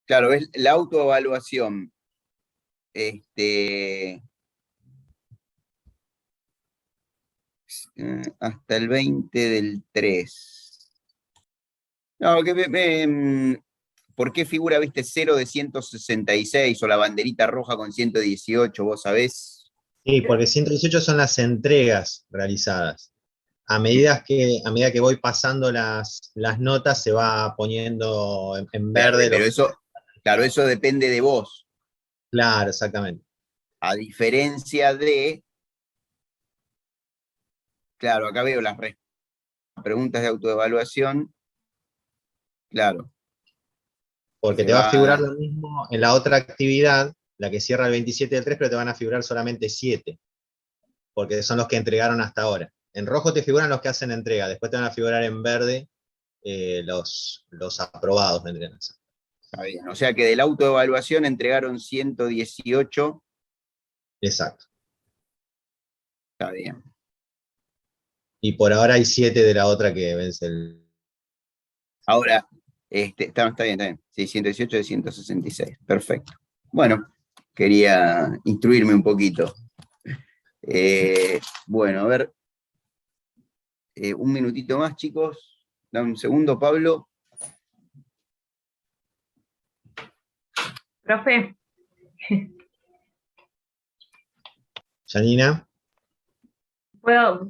Claro, es la autoevaluación. Hasta el 20 del 3. No, ¿por qué figura, viste, 0 de 166 o la banderita roja con 118? ¿Vos sabés? Sí, porque 118 son las entregas realizadas. A medida que voy pasando las notas, se va poniendo en verde. Pero eso, claro, eso depende de vos. Claro, exactamente. A diferencia de, claro, acá veo las preguntas de autoevaluación, claro, que Porque se te va a figurar va, lo mismo en la otra actividad, la que cierra el 27 del 3, pero te van a figurar solamente 7, porque son los que entregaron hasta ahora. En rojo te figuran los que hacen entrega, después te van a figurar en verde los aprobados, vendrían a ser. está bien. O sea que de la autoevaluación entregaron 118. Exacto. Está bien. Y por ahora hay 7 de la otra que vence el... Ahora, está bien. Sí, 118 de 166. Perfecto. Bueno, quería instruirme un poquito. Bueno, a ver, un minutito más, chicos. Dame un segundo, Pablo. Profe, Janina.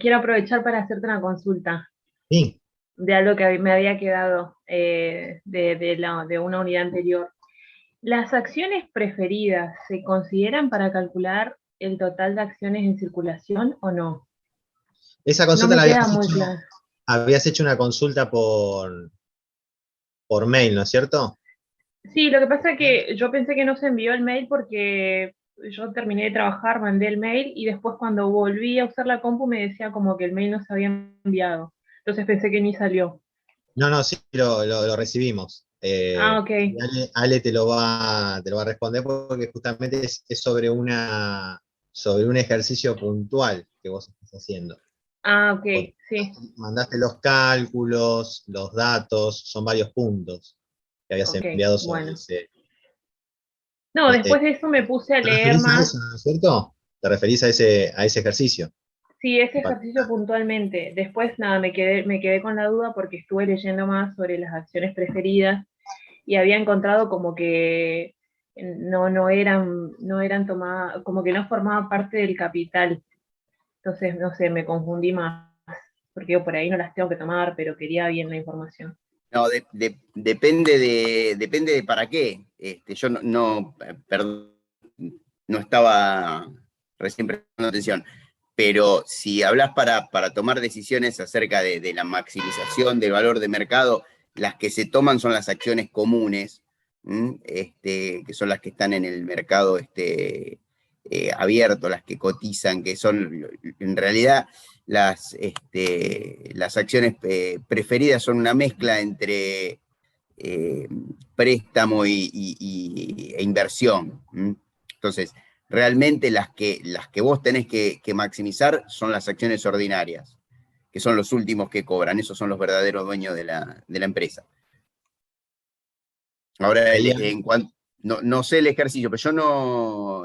quiero aprovechar para hacerte una consulta Sí. de algo que me había quedado de una unidad anterior. ¿Las acciones preferidas se consideran para calcular el total de acciones en circulación o no? Esa No consulta me la queda muy claro. habías hecho una consulta por mail, ¿no es cierto? Sí, lo que pasa es que yo pensé que no se envió el mail porque yo terminé de trabajar, mandé el mail y después cuando volví a usar la compu me decía como que el mail no se había enviado. Entonces pensé que ni salió. No, sí, lo recibimos. Ah, ok. Y Ale te lo va a responder porque justamente es sobre un ejercicio puntual que vos estás haciendo. Ah, ok, Porque sí. mandaste los cálculos, los datos, son varios puntos que habías Ok, enviado sobre bueno. ese. No, después de eso me puse a ¿Te leer referís a más. eso, no es cierto? ¿Te referís a ese ejercicio? Sí, ese ejercicio puntualmente. Después, nada, me quedé con la duda porque estuve leyendo más sobre las acciones preferidas y había encontrado como que no eran tomadas, como que no formaban parte del capital. Entonces, no sé, me confundí más, porque yo por ahí no las tengo que tomar, pero quería bien la información. No, depende de para qué. Yo perdón, no estaba recién prestando atención, pero si hablas para tomar decisiones acerca de la maximización del valor de mercado, las que se toman son las acciones comunes, que son las que están en el mercado abierto, las que cotizan, que son en realidad las acciones preferidas son una mezcla entre préstamo e inversión. Entonces, realmente las que vos tenés que maximizar son las acciones ordinarias, que son los últimos que cobran, esos son los verdaderos dueños de la empresa. Ahora, no sé el ejercicio, pero yo no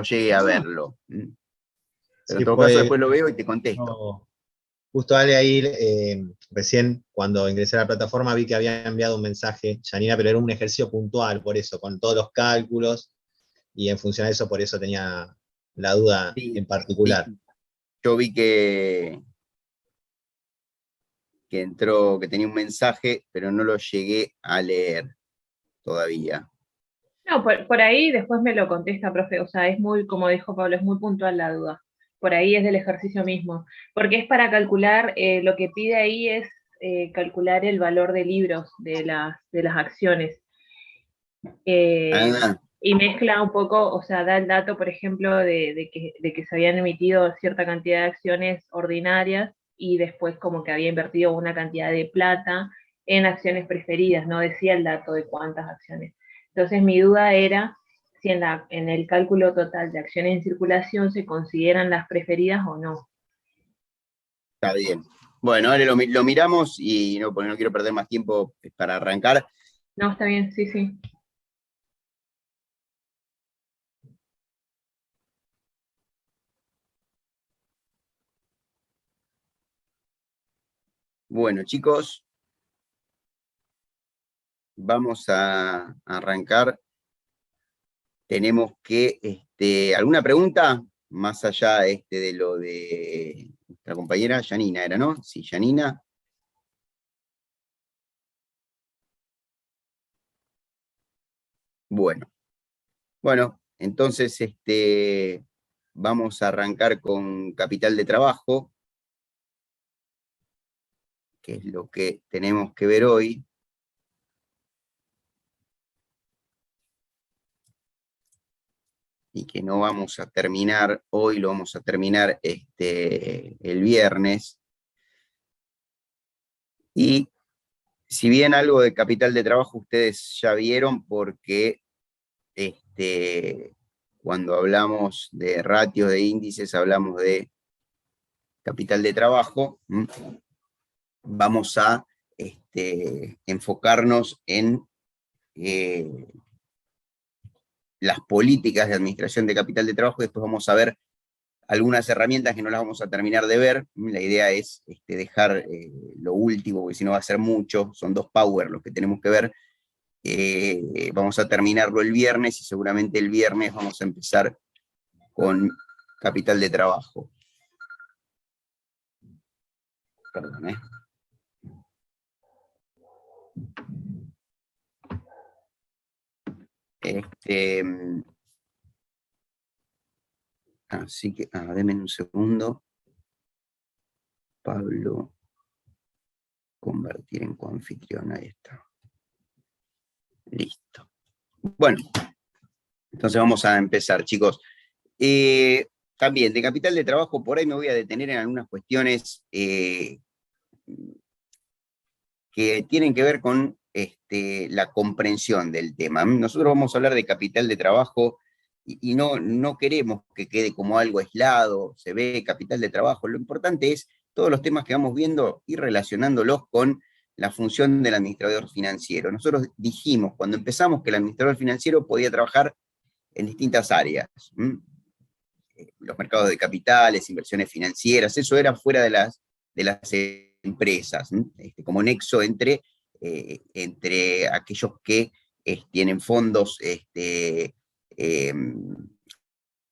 llegué a verlo. Pero en Sí, todo caso después lo veo y te contesto. justo Ale ahí, recién cuando ingresé a la plataforma vi que había enviado un mensaje, Janina, pero era un ejercicio puntual, por eso, con todos los cálculos, y en función de eso, por eso tenía la duda Sí, en particular. yo vi que entró, que tenía un mensaje, pero no lo llegué a leer todavía. No, por ahí después me lo contesta, profe. O sea, es muy, como dijo Pablo, es muy puntual la duda. Por ahí es del ejercicio mismo. Porque es para calcular, lo que pide ahí es calcular el valor de libros de las acciones. Ah, Y mezcla un poco, o sea, da el dato, por ejemplo, de que se habían emitido cierta cantidad de acciones ordinarias y después como que había invertido una cantidad de plata en acciones preferidas, no decía el dato de cuántas acciones. Entonces mi duda era si en el cálculo total de acciones en circulación se consideran las preferidas o no. está bien. Bueno, ahora lo miramos y no, porque no quiero perder más tiempo para arrancar. No, está bien, sí, sí. Bueno, chicos, vamos a arrancar. Tenemos que, ¿alguna pregunta? Más allá de lo de nuestra compañera Janina, ¿era, no? Sí, Janina. Bueno, bueno, entonces vamos a arrancar con capital de trabajo, que es lo que tenemos que ver hoy. Y que no vamos a terminar hoy, lo vamos a terminar el viernes. Y si bien algo de capital de trabajo ustedes ya vieron, porque cuando hablamos de ratios de índices, hablamos de capital de trabajo, vamos a enfocarnos en las políticas de administración de capital de trabajo, y después vamos a ver algunas herramientas que no las vamos a terminar de ver. La idea es dejar lo último, porque si no va a ser mucho, son 2 power los que tenemos que ver. Vamos a terminarlo el viernes, y seguramente el viernes vamos a empezar con capital de trabajo. Perdón, Así que, denme un segundo. Pablo, convertir en coanfitrión, ahí está. Listo. Bueno, entonces vamos a empezar, chicos. También, de capital de trabajo, por ahí me voy a detener en algunas cuestiones que tienen que ver con la comprensión del tema. Nosotros vamos a hablar de capital de trabajo y no queremos que quede como algo aislado, se ve capital de trabajo. Lo importante es todos los temas que vamos viendo y relacionándolos con la función del administrador financiero. Nosotros dijimos cuando empezamos que el administrador financiero podía trabajar en distintas áreas. Los mercados de capitales, inversiones financieras, eso era fuera de las empresas, como nexo entre aquellos que tienen fondos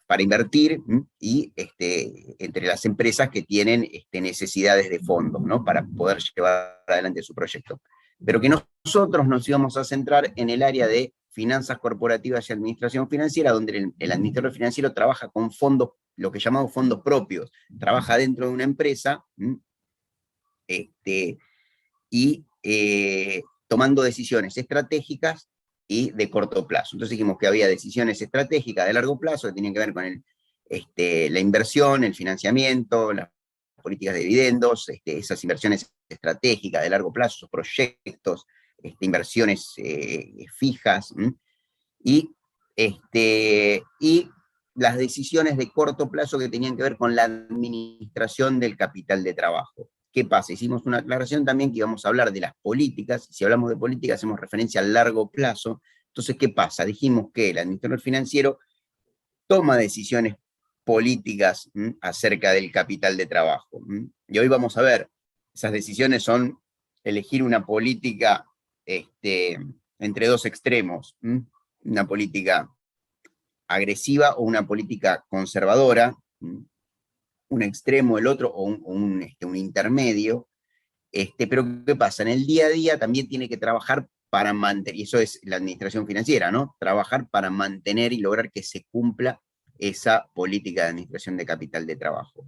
para invertir y entre las empresas que tienen necesidades de fondos, ¿no? Para poder llevar adelante su proyecto. Pero que nosotros nos íbamos a centrar en el área de finanzas corporativas y administración financiera, donde el administrador financiero trabaja con fondos, lo que llamamos fondos propios, trabaja dentro de una empresa y tomando decisiones estratégicas y de corto plazo. Entonces dijimos que había decisiones estratégicas de largo plazo que tenían que ver con la inversión, el financiamiento, las políticas de dividendos, esas inversiones estratégicas de largo plazo, esos proyectos, inversiones fijas, y las decisiones de corto plazo que tenían que ver con la administración del capital de trabajo. ¿Qué pasa? Hicimos una aclaración también que íbamos a hablar de las políticas. Si hablamos de políticas, hacemos referencia al largo plazo. Entonces, ¿qué pasa? Dijimos que el administrador financiero toma decisiones políticas acerca del capital de trabajo. Y hoy vamos a ver, esas decisiones son elegir una política entre 2 extremos, una política agresiva o una política conservadora, un extremo, el otro, o un intermedio. Pero ¿qué pasa? En el día a día también tiene que trabajar para mantener, y eso es la administración financiera, ¿no? Trabajar para mantener y lograr que se cumpla esa política de administración de capital de trabajo.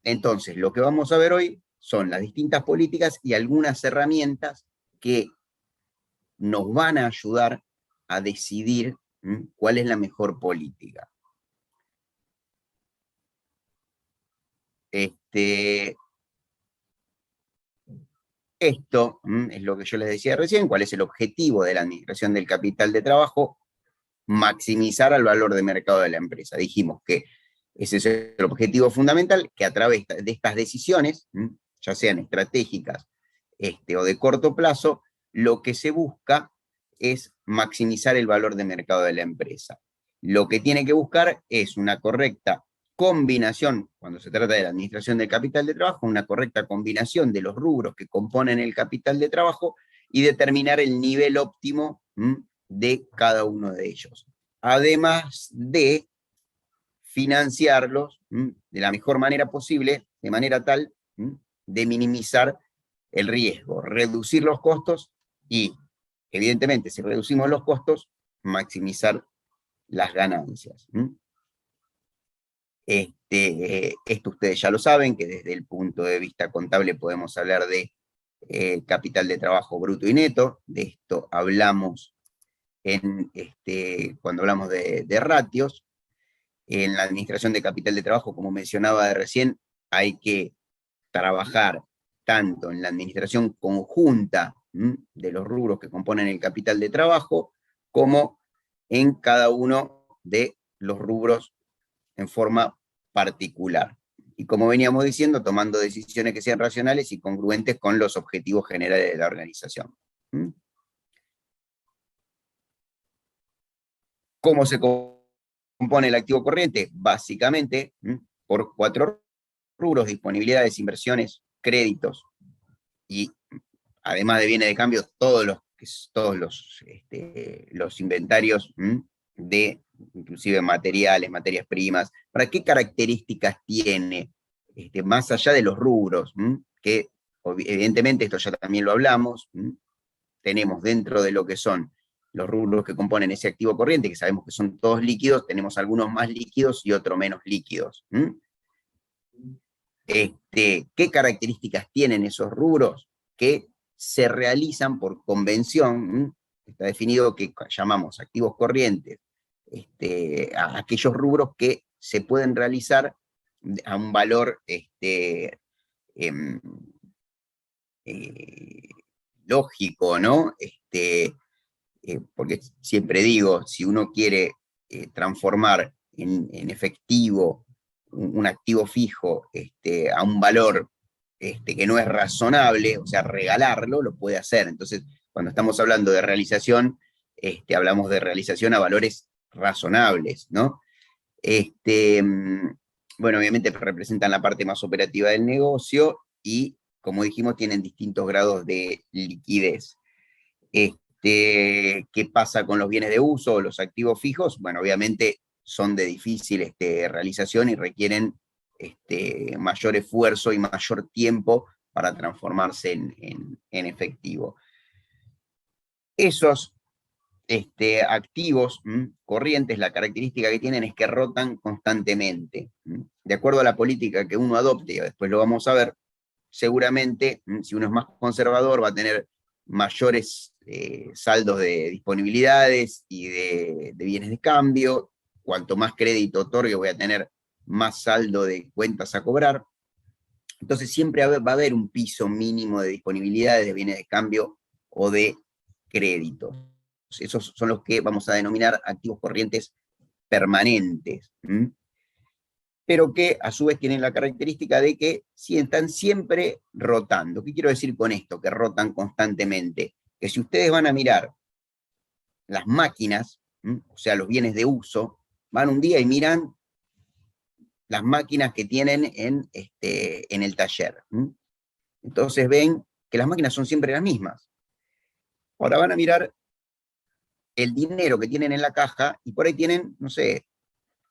Entonces, lo que vamos a ver hoy son las distintas políticas y algunas herramientas que nos van a ayudar a decidir cuál es la mejor política. Esto es lo que yo les decía recién, cuál es el objetivo de la administración del capital de trabajo: maximizar el valor de mercado de la empresa. Dijimos que ese es el objetivo fundamental, que a través de estas decisiones, ya sean estratégicas o de corto plazo, lo que se busca es maximizar el valor de mercado de la empresa. Lo que tiene que buscar es una correcta combinación, cuando se trata de la administración del capital de trabajo, una correcta combinación de los rubros que componen el capital de trabajo y determinar el nivel óptimo de cada uno de ellos. Además de financiarlos de la mejor manera posible, de manera tal de minimizar el riesgo, reducir los costos y, evidentemente, si reducimos los costos, maximizar las ganancias. Esto ustedes ya lo saben, que desde el punto de vista contable podemos hablar de capital de trabajo bruto y neto. De esto hablamos cuando hablamos de ratios. En la administración de capital de trabajo, como mencionaba recién, hay que trabajar tanto en la administración conjunta de los rubros que componen el capital de trabajo, como en cada uno de los rubros en forma particular. Y como veníamos diciendo, tomando decisiones que sean racionales y congruentes con los objetivos generales de la organización. ¿Cómo se compone el activo corriente? Básicamente por 4 rubros: disponibilidades, inversiones, créditos y, además de bienes de cambio, todos los inventarios de inclusive materiales, materias primas. ¿Para qué características tiene? Más allá de los rubros, que evidentemente esto ya también lo hablamos, tenemos dentro de lo que son los rubros que componen ese activo corriente, que sabemos que son todos líquidos, tenemos algunos más líquidos y otros menos líquidos. ¿Qué características tienen esos rubros? Que se realizan por convención. Está definido que llamamos activos corrientes a aquellos rubros que se pueden realizar a un valor lógico, ¿no? Porque siempre digo, si uno quiere transformar en efectivo un activo fijo a un valor que no es razonable, o sea, regalarlo, lo puede hacer. Entonces, cuando estamos hablando de realización, hablamos de realización a valores razonables, ¿no? Bueno, obviamente representan la parte más operativa del negocio y, como dijimos, tienen distintos grados de liquidez. ¿Qué pasa con los bienes de uso o los activos fijos? Bueno, obviamente son de difícil realización y requieren mayor esfuerzo y mayor tiempo para transformarse en efectivo. Esos activos corrientes, la característica que tienen es que rotan constantemente. De acuerdo a la política que uno adopte, después lo vamos a ver, seguramente, si uno es más conservador, va a tener mayores saldos de disponibilidades y de bienes de cambio. Cuanto más crédito otorgue, voy a tener más saldo de cuentas a cobrar. Entonces siempre va a haber un piso mínimo de disponibilidades, de bienes de cambio o de créditos. Esos son los que vamos a denominar activos corrientes permanentes, pero que a su vez tienen la característica de que están siempre rotando. ¿Qué quiero decir con esto? Que rotan constantemente. Que si ustedes van a mirar las máquinas, o sea, los bienes de uso, van un día y miran las máquinas que tienen en el taller. Entonces ven que las máquinas son siempre las mismas. Ahora van a mirar el dinero que tienen en la caja y por ahí tienen, no sé,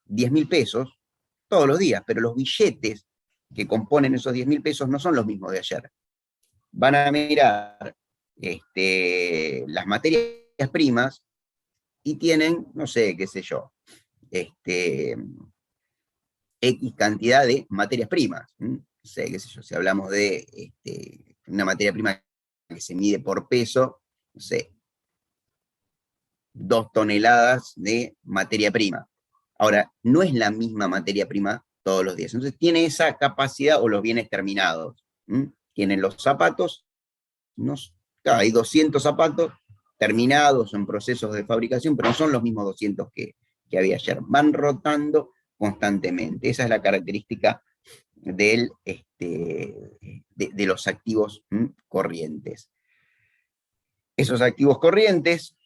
10.000 pesos todos los días, pero los billetes que componen esos 10.000 pesos no son los mismos de ayer. Van a mirar las materias primas y tienen, no sé, qué sé yo, X cantidad de materias primas. No sé, qué sé yo, si hablamos de una materia prima que se mide por peso, no sé, 2 toneladas de materia prima. Ahora, no es la misma materia prima todos los días. Entonces tiene esa capacidad, o los bienes terminados. Tienen los zapatos, claro, hay 200 zapatos terminados en procesos de fabricación, pero no son los mismos 200 que había ayer. Van rotando constantemente. Esa es la característica de los activos corrientes. Esos activos corrientes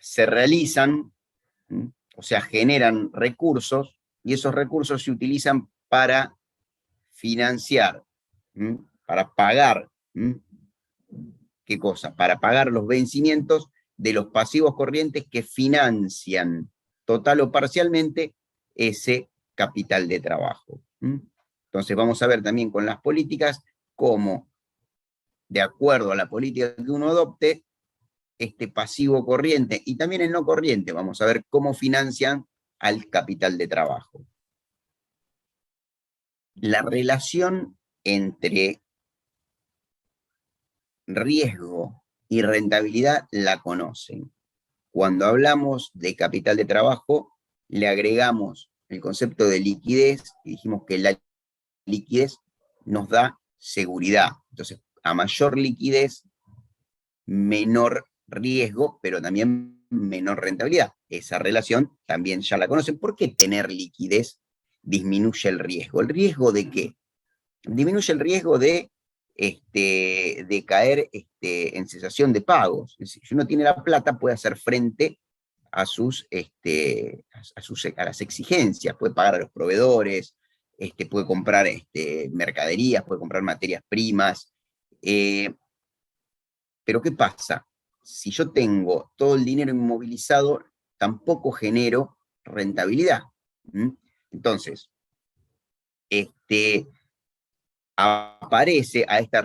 se realizan, o sea, generan recursos, y esos recursos se utilizan para financiar, para pagar, ¿qué cosa? Para pagar los vencimientos de los pasivos corrientes que financian total o parcialmente ese capital de trabajo. Entonces vamos a ver también con las políticas cómo, de acuerdo a la política que uno adopte, este pasivo corriente y también el no corriente, vamos a ver cómo financian al capital de trabajo. La relación entre riesgo y rentabilidad la conocen. Cuando hablamos de capital de trabajo, le agregamos el concepto de liquidez y dijimos que la liquidez nos da seguridad. Entonces, a mayor liquidez, menor riesgo, pero también menor rentabilidad. Esa relación también ya la conocen. ¿Por qué tener liquidez disminuye el riesgo? ¿El riesgo de qué? Disminuye el riesgo de caer en cesación de pagos. Es decir, si uno tiene la plata, puede hacer frente a las exigencias, puede pagar a los proveedores, puede comprar mercaderías, puede comprar materias primas. Pero ¿qué pasa? Si yo tengo todo el dinero inmovilizado, tampoco genero rentabilidad. Entonces, aparece a esta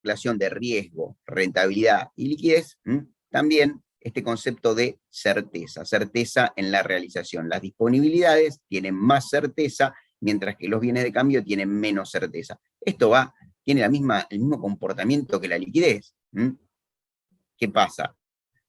relación de riesgo, rentabilidad y liquidez, también este concepto de certeza, certeza en la realización. Las disponibilidades tienen más certeza, mientras que los bienes de cambio tienen menos certeza. Esto tiene el mismo comportamiento que la liquidez. ¿Qué pasa?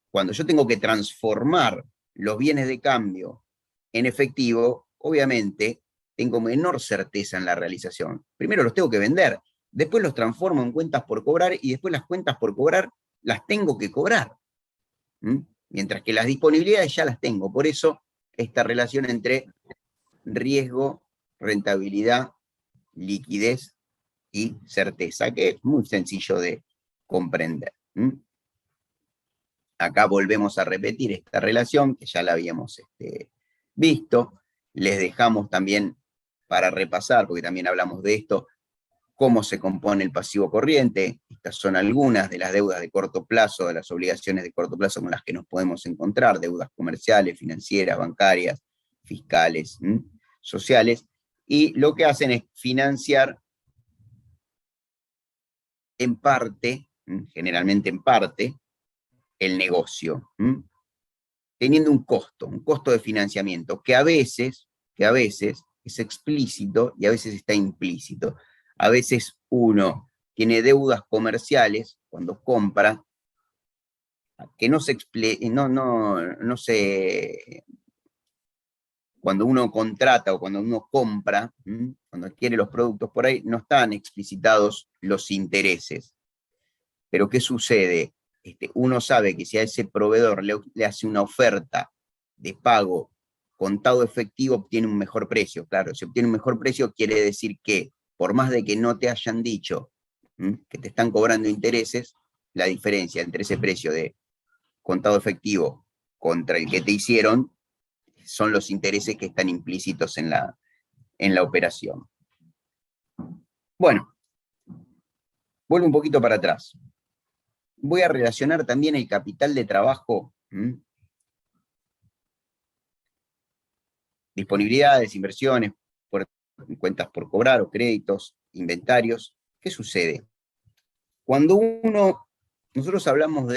Cuando yo tengo que transformar los bienes de cambio en efectivo, obviamente tengo menor certeza en la realización. Primero los tengo que vender, después los transformo en cuentas por cobrar y después las cuentas por cobrar las tengo que cobrar. Mientras que las disponibilidades ya las tengo. Por eso esta relación entre riesgo, rentabilidad, liquidez y certeza, que es muy sencillo de comprender. Acá volvemos a repetir esta relación, que ya la habíamos visto. Les dejamos también para repasar, porque también hablamos de esto, cómo se compone el pasivo corriente. Estas son algunas de las deudas de corto plazo, de las obligaciones de corto plazo con las que nos podemos encontrar, deudas comerciales, financieras, bancarias, fiscales, sociales, y lo que hacen es financiar en parte, generalmente en parte, el negocio, teniendo un costo de financiamiento, que a veces es explícito y a veces está implícito. A veces uno tiene deudas comerciales cuando compra, que cuando uno contrata o cuando uno compra, cuando adquiere los productos por ahí, no están explicitados los intereses. Pero ¿qué sucede? Uno sabe que si a ese proveedor le hace una oferta de pago contado efectivo, obtiene un mejor precio. Claro, si obtiene un mejor precio, quiere decir que, por más de que no te hayan dicho que te están cobrando intereses, la diferencia entre ese precio de contado efectivo contra el que te hicieron son los intereses que están implícitos en la operación. Bueno, vuelvo un poquito para atrás. Voy a relacionar también el capital de trabajo, disponibilidades, inversiones, cuentas por cobrar o créditos, inventarios. ¿Qué sucede? Cuando nosotros hablamos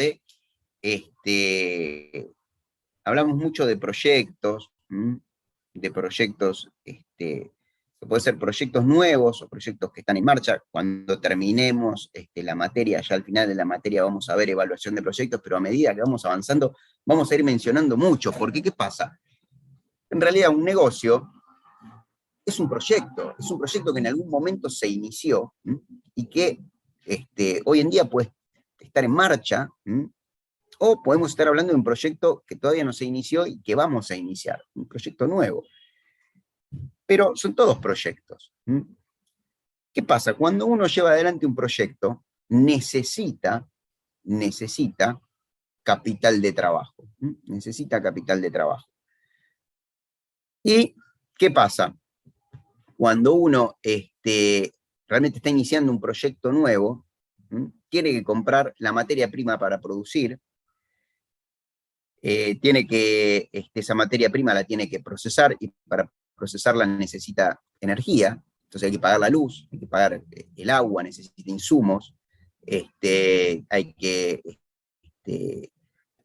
hablamos mucho de proyectos, que pueden ser proyectos nuevos o proyectos que están en marcha. Cuando terminemos la materia, ya al final de la materia vamos a ver evaluación de proyectos, pero a medida que vamos avanzando, vamos a ir mencionando mucho, porque ¿qué pasa? En realidad un negocio es un proyecto que en algún momento se inició y que hoy en día puede estar en marcha, o podemos estar hablando de un proyecto que todavía no se inició y que vamos a iniciar, un proyecto nuevo. Pero son todos proyectos. ¿Qué pasa? Cuando uno lleva adelante un proyecto, necesita capital de trabajo. Necesita capital de trabajo. ¿Y qué pasa? Cuando uno realmente está iniciando un proyecto nuevo, tiene que comprar la materia prima para producir, esa materia prima la tiene que procesar, y para procesarla necesita energía, entonces hay que pagar la luz, hay que pagar el agua, necesita insumos, hay que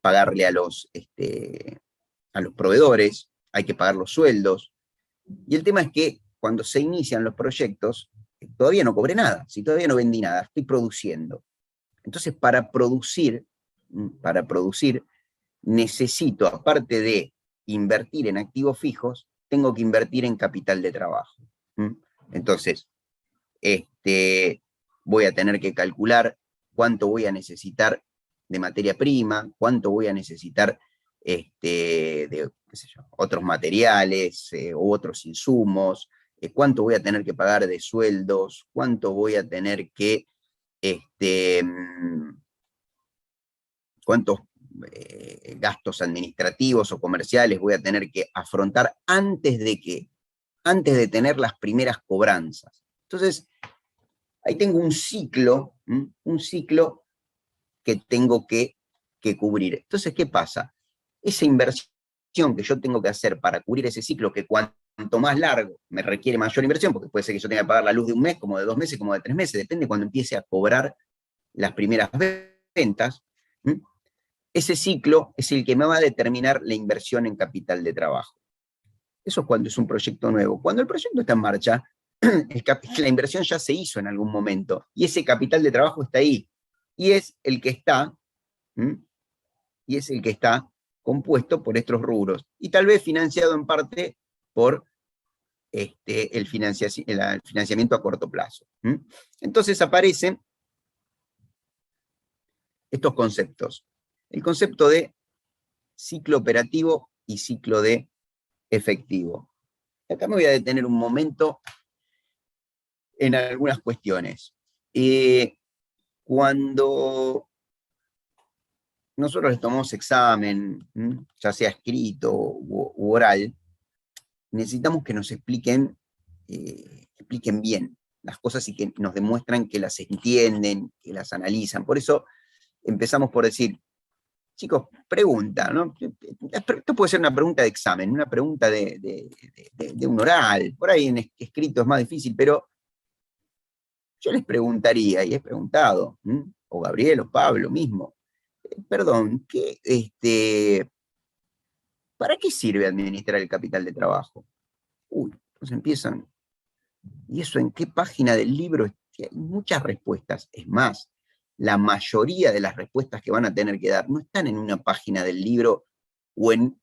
pagarle a los proveedores, hay que pagar los sueldos, y el tema es que cuando se inician los proyectos, todavía no cobré nada, si todavía no vendí nada, estoy produciendo. Entonces, para producir, necesito, aparte de invertir en activos fijos, tengo que invertir en capital de trabajo. Entonces, voy a tener que calcular cuánto voy a necesitar de materia prima, cuánto voy a necesitar de qué sé yo, otros materiales u otros insumos, cuánto voy a tener que pagar de sueldos, cuánto voy a tener que, cuántos gastos administrativos o comerciales voy a tener que afrontar antes de tener las primeras cobranzas. Entonces, ahí tengo un ciclo que tengo que cubrir. Entonces, ¿qué pasa? Esa inversión que yo tengo que hacer para cubrir ese ciclo, que cuanto más largo me requiere mayor inversión, porque puede ser que yo tenga que pagar la luz de un mes, como de 2 meses, como de 3 meses, depende cuando empiece a cobrar las primeras ventas. Ese ciclo es el que me va a determinar la inversión en capital de trabajo. Eso es cuando es un proyecto nuevo. Cuando el proyecto está en marcha, la inversión ya se hizo en algún momento, y ese capital de trabajo está ahí, y es el que está compuesto por estos rubros, y tal vez financiado en parte por el financiamiento a corto plazo. Entonces aparecen estos conceptos. El concepto de ciclo operativo y ciclo de efectivo. Acá me voy a detener un momento en algunas cuestiones. Cuando nosotros les tomamos examen, ya sea escrito u oral, necesitamos que nos expliquen bien las cosas y que nos demuestran que las entienden, que las analizan. Por eso empezamos por decir, chicos, pregunta, ¿no? Esto puede ser una pregunta de examen, una pregunta de un oral, por ahí en escrito es más difícil, pero yo les preguntaría, y he preguntado, o Gabriel o Pablo mismo, perdón, ¿para qué sirve administrar el capital de trabajo? Pues empiezan, ¿y eso en qué página del libro? Hay muchas respuestas, es más, la mayoría de las respuestas que van a tener que dar no están en una página del libro o en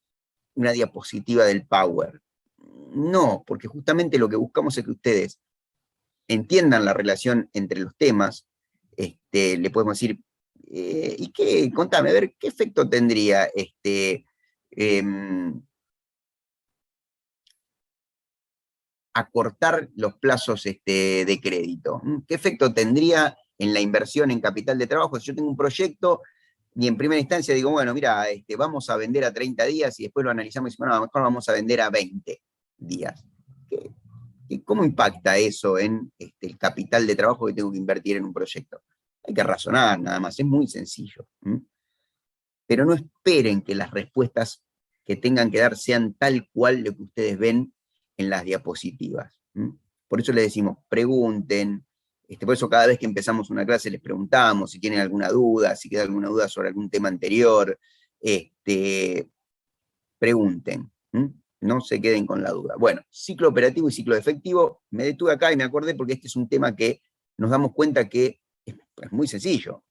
una diapositiva del Power. No, porque justamente lo que buscamos es que ustedes entiendan la relación entre los temas. Le podemos decir, ¿y qué? Contame, a ver, ¿qué efecto tendría acortar los plazos de crédito? ¿Qué efecto tendría en la inversión en capital de trabajo? Si yo tengo un proyecto y en primera instancia digo, bueno, mira, vamos a vender a 30 días y después lo analizamos y decimos, no, mejor vamos a vender a 20 días. ¿Cómo impacta eso en el capital de trabajo que tengo que invertir en un proyecto? Hay que razonar nada más, es muy sencillo. Pero no esperen que las respuestas que tengan que dar sean tal cual lo que ustedes ven en las diapositivas. Por eso les decimos, pregunten. Por eso cada vez que empezamos una clase les preguntamos si tienen alguna duda, si queda alguna duda sobre algún tema anterior. Pregunten. No se queden con la duda. Bueno, ciclo operativo y ciclo efectivo, me detuve acá y me acordé porque este es un tema que nos damos cuenta que es muy sencillo.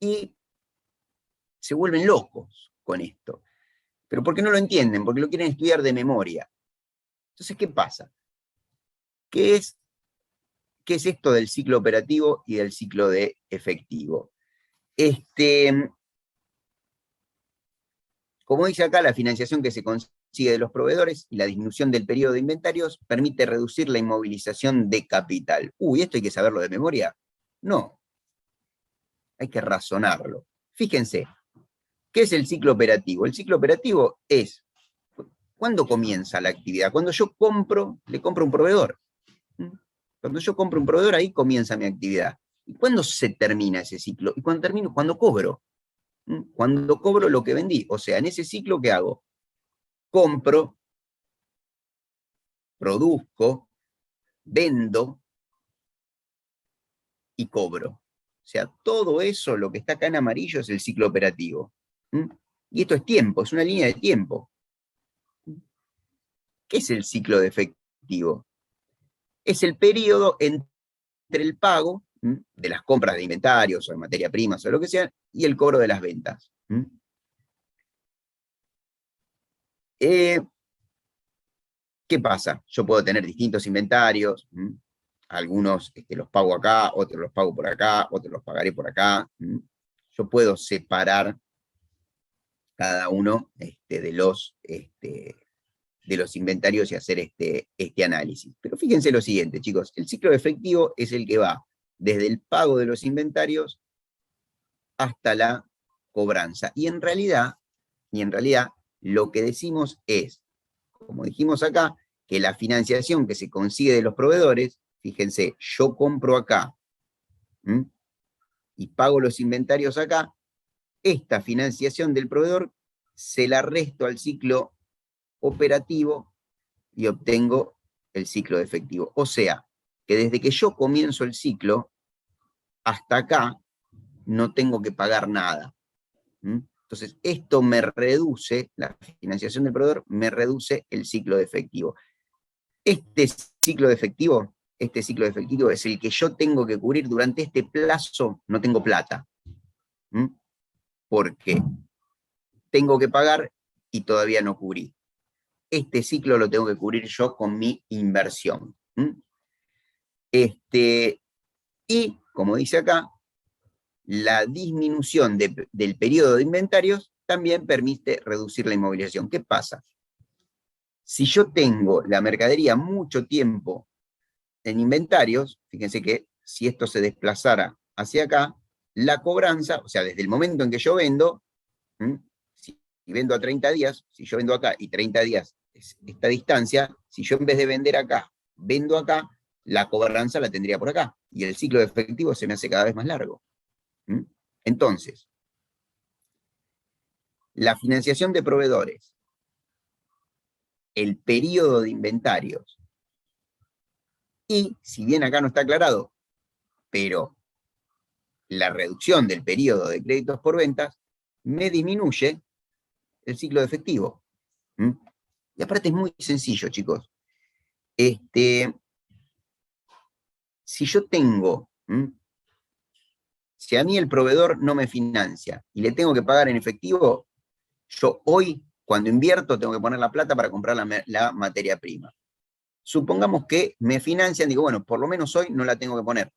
Y se vuelven locos con esto. Pero ¿por qué no lo entienden? Porque lo quieren estudiar de memoria. Entonces, ¿qué pasa? ¿Qué es esto del ciclo operativo y del ciclo de efectivo? Como dice acá, la financiación que se consigue de los proveedores y la disminución del periodo de inventarios permite reducir la inmovilización de capital. ¿Esto hay que saberlo de memoria? No. Hay que razonarlo. Fíjense, ¿Qué es el ciclo operativo? El ciclo operativo es, ¿cuándo comienza la actividad? Cuando yo le compro un proveedor. Cuando yo compro un proveedor, ahí comienza mi actividad. ¿Y cuándo se termina ese ciclo? Y cuando termino, cuando cobro. Cuando cobro lo que vendí. O sea, en ese ciclo, ¿qué hago? Compro, produzco, vendo y cobro. O sea, todo eso, lo que está acá en amarillo, es el ciclo operativo. Y esto es tiempo, es una línea de tiempo. ¿Qué es el ciclo de efectivo? Es el periodo entre el pago de las compras de inventarios o de materia prima o lo que sea, y el cobro de las ventas. ¿Qué pasa? Yo puedo tener distintos inventarios, algunos los pago acá, otros los pago por acá, otros los pagaré por acá. Yo puedo separar cada uno de los inventarios y hacer este análisis. Pero fíjense lo siguiente, chicos, el ciclo efectivo es el que va desde el pago de los inventarios hasta la cobranza. Y en realidad, lo que decimos es, como dijimos acá, que la financiación que se consigue de los proveedores, fíjense, yo compro acá y pago los inventarios acá, esta financiación del proveedor se la resto al ciclo operativo y obtengo el ciclo de efectivo. O sea, que desde que yo comienzo el ciclo hasta acá no tengo que pagar nada. Entonces, esto me reduce, la financiación del proveedor me reduce el ciclo de efectivo. Este ciclo de efectivo es el que yo tengo que cubrir durante este plazo, no tengo plata. Porque tengo que pagar y todavía no cubrí. Este ciclo lo tengo que cubrir yo con mi inversión. Y, como dice acá, la disminución del periodo de inventarios también permite reducir la inmovilización. ¿Qué pasa? Si yo tengo la mercadería mucho tiempo en inventarios, fíjense que si esto se desplazara hacia acá, la cobranza, o sea, desde el momento en que yo vendo, si vendo a 30 días, si yo vendo acá y 30 días es esta distancia, si yo en vez de vender acá, vendo acá, la cobranza la tendría por acá, y el ciclo de efectivo se me hace cada vez más largo. Entonces, la financiación de proveedores, el periodo de inventarios, y si bien acá no está aclarado, pero la reducción del periodo de créditos por ventas me disminuye el ciclo de efectivo. Y aparte es muy sencillo, chicos. Si yo tengo, si a mí el proveedor no me financia y le tengo que pagar en efectivo, yo hoy, cuando invierto, tengo que poner la plata para comprar la materia prima. Supongamos que me financian, digo, bueno, por lo menos hoy no la tengo que poner.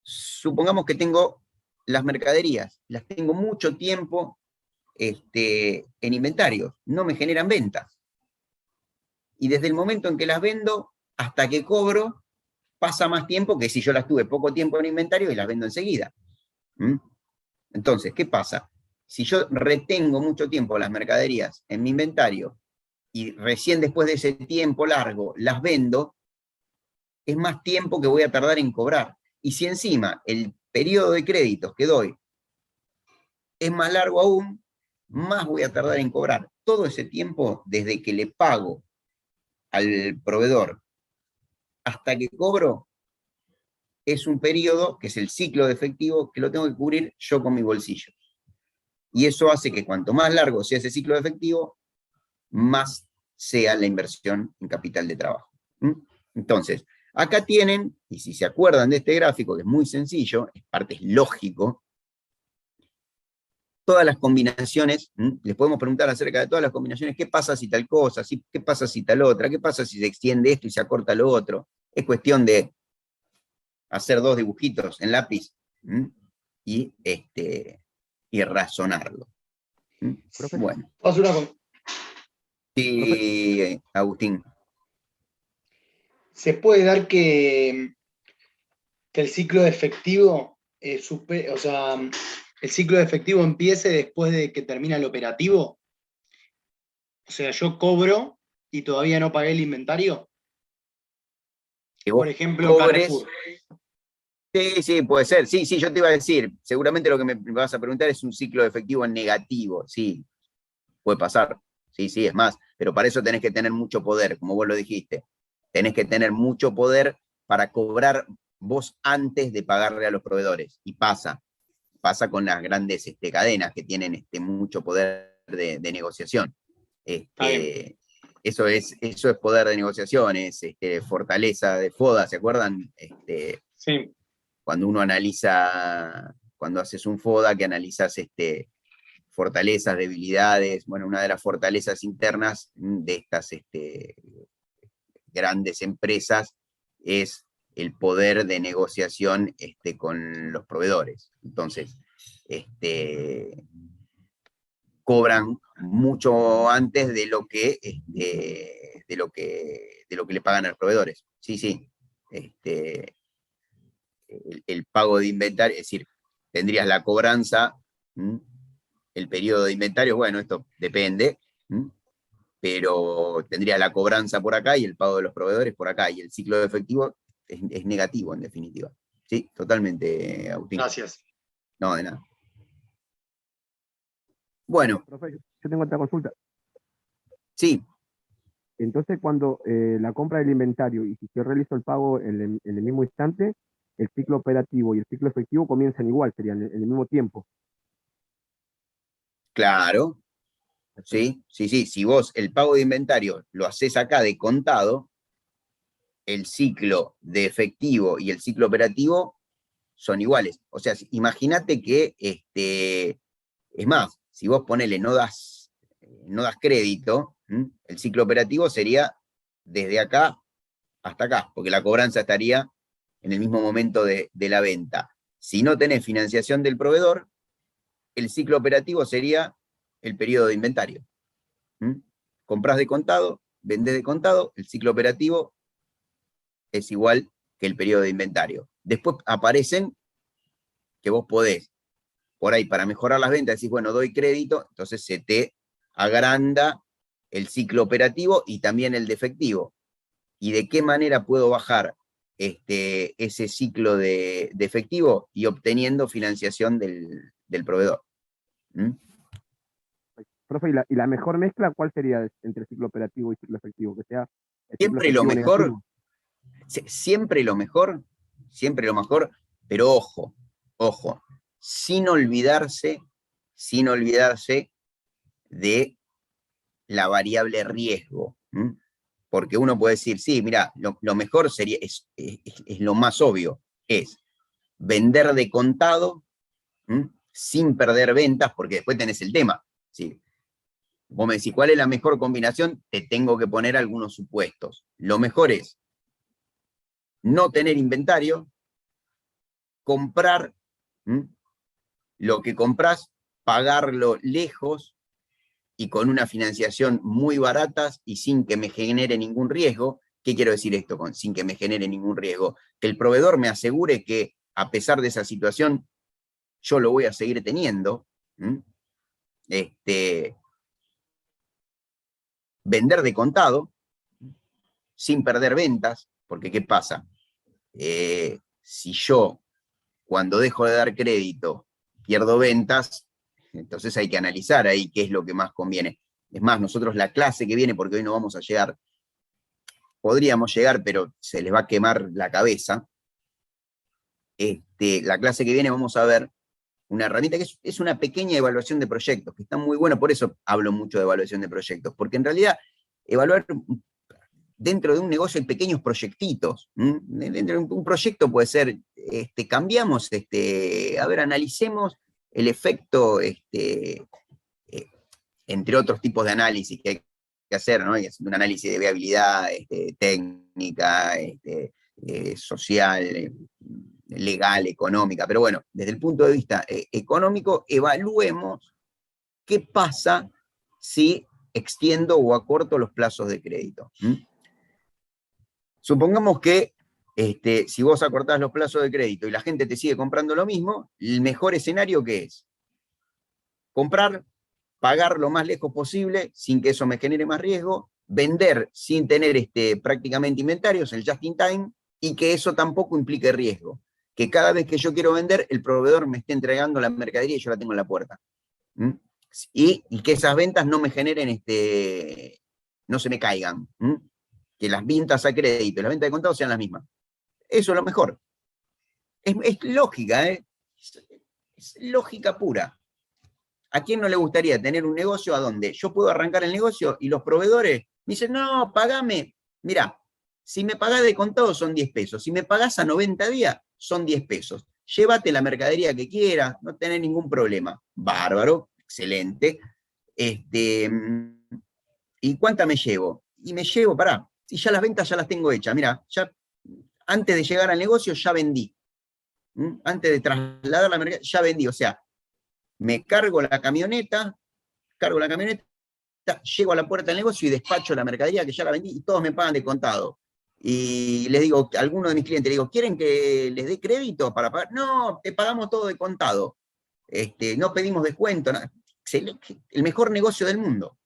Supongamos que tengo las mercaderías, las tengo mucho tiempo en inventarios, no me generan ventas. Y desde el momento en que las vendo hasta que cobro, pasa más tiempo que si yo las tuve poco tiempo en inventario y las vendo enseguida. Entonces, ¿qué pasa? Si yo retengo mucho tiempo las mercaderías en mi inventario y recién después de ese tiempo largo las vendo, es más tiempo que voy a tardar en cobrar. Y si encima el periodo de créditos que doy es más largo aún, más voy a tardar en cobrar. Todo ese tiempo, desde que le pago al proveedor hasta que cobro, es un periodo que es el ciclo de efectivo que lo tengo que cubrir yo con mi bolsillo. Y eso hace que cuanto más largo sea ese ciclo de efectivo, más sea la inversión en capital de trabajo. Entonces, acá tienen, y si se acuerdan de este gráfico, que es muy sencillo, es parte lógico, todas las combinaciones, les podemos preguntar acerca de todas las combinaciones, ¿qué pasa si tal cosa? ¿Qué pasa si tal otra? ¿Qué pasa si se extiende esto y se acorta lo otro? Es cuestión de hacer dos dibujitos en lápiz y razonarlo. Profe, Bueno. Paso una Sí, Agustín. ¿Se puede dar que el ciclo de efectivo, o sea, el ciclo de efectivo empiece después de que termina el operativo. O sea, yo cobro y todavía no pagué el inventario. Que vos Por ejemplo, cobres. Carrefour. Sí, sí, puede ser. Sí, sí, yo te iba a decir, seguramente lo que me vas a preguntar es un ciclo de efectivo negativo. Sí, puede pasar. Sí, sí, es más. Pero para eso tenés que tener mucho poder, como vos lo dijiste. Tenés que tener mucho poder para cobrar vos antes de pagarle a los proveedores. Y pasa con las grandes cadenas que tienen mucho poder de negociación. Eso es poder de negociación, es fortaleza de FODA, ¿se acuerdan? Sí. Cuando uno analiza, cuando haces un FODA, que analizas fortalezas, debilidades, bueno, una de las fortalezas internas de estas grandes empresas es el poder de negociación con los proveedores. Entonces, cobran mucho antes de lo que, de lo que le pagan a los proveedores. Sí, sí. El pago de inventario, es decir, tendrías la cobranza, el periodo de inventario, bueno, esto depende, pero tendrías la cobranza por acá y el pago de los proveedores por acá, y el ciclo de efectivo es negativo, en definitiva. Sí, totalmente, Agustín. Gracias. No, de nada. Bueno. Profe, yo tengo otra consulta. Sí. Entonces, cuando la compra del inventario y si yo realizo el pago en el mismo instante, el ciclo operativo y el ciclo efectivo comienzan igual, serían en el mismo tiempo. Claro. Sí, sí, sí. Si vos el pago de inventario lo haces acá de contado, el ciclo de efectivo y el ciclo operativo son iguales. O sea, imagínate que, es más, si vos ponele, no das crédito, el ciclo operativo sería desde acá hasta acá, porque la cobranza estaría en el mismo momento de la venta. Si no tenés financiación del proveedor, el ciclo operativo sería el periodo de inventario. Comprás de contado, vendés de contado, el ciclo operativo es igual que el periodo de inventario. Después aparecen que vos podés, por ahí, para mejorar las ventas, decís, bueno, doy crédito, entonces se te agranda el ciclo operativo y también el de efectivo. ¿Y de qué manera puedo bajar ese ciclo de efectivo? Y obteniendo financiación del proveedor. Profe, ¿y la mejor mezcla cuál sería entre ciclo operativo y ciclo efectivo? Que sea el ciclo Siempre lo efectivo mejor, negativo. siempre lo mejor, pero ojo, sin olvidarse de la variable riesgo. Porque uno puede decir, sí, mira, lo mejor sería, es lo más obvio, es vender de contado, sin perder ventas, porque después tenés el tema. ¿Sí? Vos me decís, ¿cuál es la mejor combinación? Te tengo que poner algunos supuestos. Lo mejor es no tener inventario, comprar lo que comprás, pagarlo lejos y con una financiación muy barata y sin que me genere ningún riesgo. ¿Qué quiero decir esto con sin que me genere ningún riesgo? Que el proveedor me asegure que a pesar de esa situación, yo lo voy a seguir teniendo. Vender de contado, sin perder ventas, porque ¿qué pasa? Si yo, cuando dejo de dar crédito, pierdo ventas, entonces hay que analizar ahí qué es lo que más conviene. Es más, nosotros la clase que viene, porque hoy no vamos a llegar, podríamos llegar, pero se les va a quemar la cabeza. La clase que viene vamos a ver una herramienta que es una pequeña evaluación de proyectos, que está muy bueno, por eso hablo mucho de evaluación de proyectos, porque en realidad evaluar dentro de un negocio hay pequeños proyectitos. Dentro de un proyecto puede ser, cambiamos, a ver, analicemos el efecto, entre otros tipos de análisis que hay que hacer, ¿no? Un análisis de viabilidad, técnica, social, legal, económica. Pero bueno, desde el punto de vista económico, evaluemos qué pasa si extiendo o acorto los plazos de crédito. Supongamos que si vos acortás los plazos de crédito y la gente te sigue comprando lo mismo, el mejor escenario, ¿qué es? comprar, pagar lo más lejos posible sin que eso me genere más riesgo, vender sin tener prácticamente inventarios, el just in time, y que eso tampoco implique riesgo. Que cada vez que yo quiero vender, el proveedor me esté entregando la mercadería y yo la tengo en la puerta. ¿Mm? Y que esas ventas no me generen, no se me caigan. ¿Mm? Que las ventas a crédito y las ventas de contado sean las mismas. Eso es lo mejor. Es lógica, ¿eh? Es lógica pura. ¿A quién no le gustaría tener un negocio a donde yo puedo arrancar el negocio y los proveedores me dicen, no, pagame, mirá, si me pagás de contado son 10 pesos, si me pagás a 90 días son 10 pesos, llévate la mercadería que quieras, no tenés ningún problema, bárbaro, excelente, ¿y cuánta me llevo? Y me llevo, pará, si ya las ventas ya las tengo hechas, mirá, ya antes de llegar al negocio ya vendí, antes de trasladar la mercadería ya vendí, o sea, me cargo la camioneta, llego a la puerta del negocio y despacho la mercadería que ya la vendí y todos me pagan de contado. Y les digo, a alguno de mis clientes, les digo, ¿quieren que les dé crédito para pagar? No, te pagamos todo de contado. No pedimos descuento. Nada. El mejor negocio del mundo.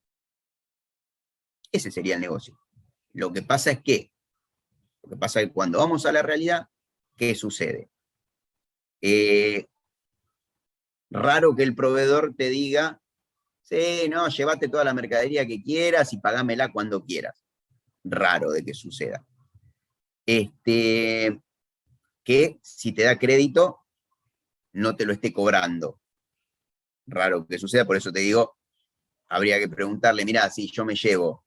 Ese sería el negocio. Lo que pasa es que cuando vamos a la realidad, ¿qué sucede? Raro que el proveedor te diga, sí, no, llévate toda la mercadería que quieras y pagámela cuando quieras. Raro de que suceda. Que si te da crédito, no te lo esté cobrando. Raro que suceda, por eso te digo, habría que preguntarle, mirá, si yo me llevo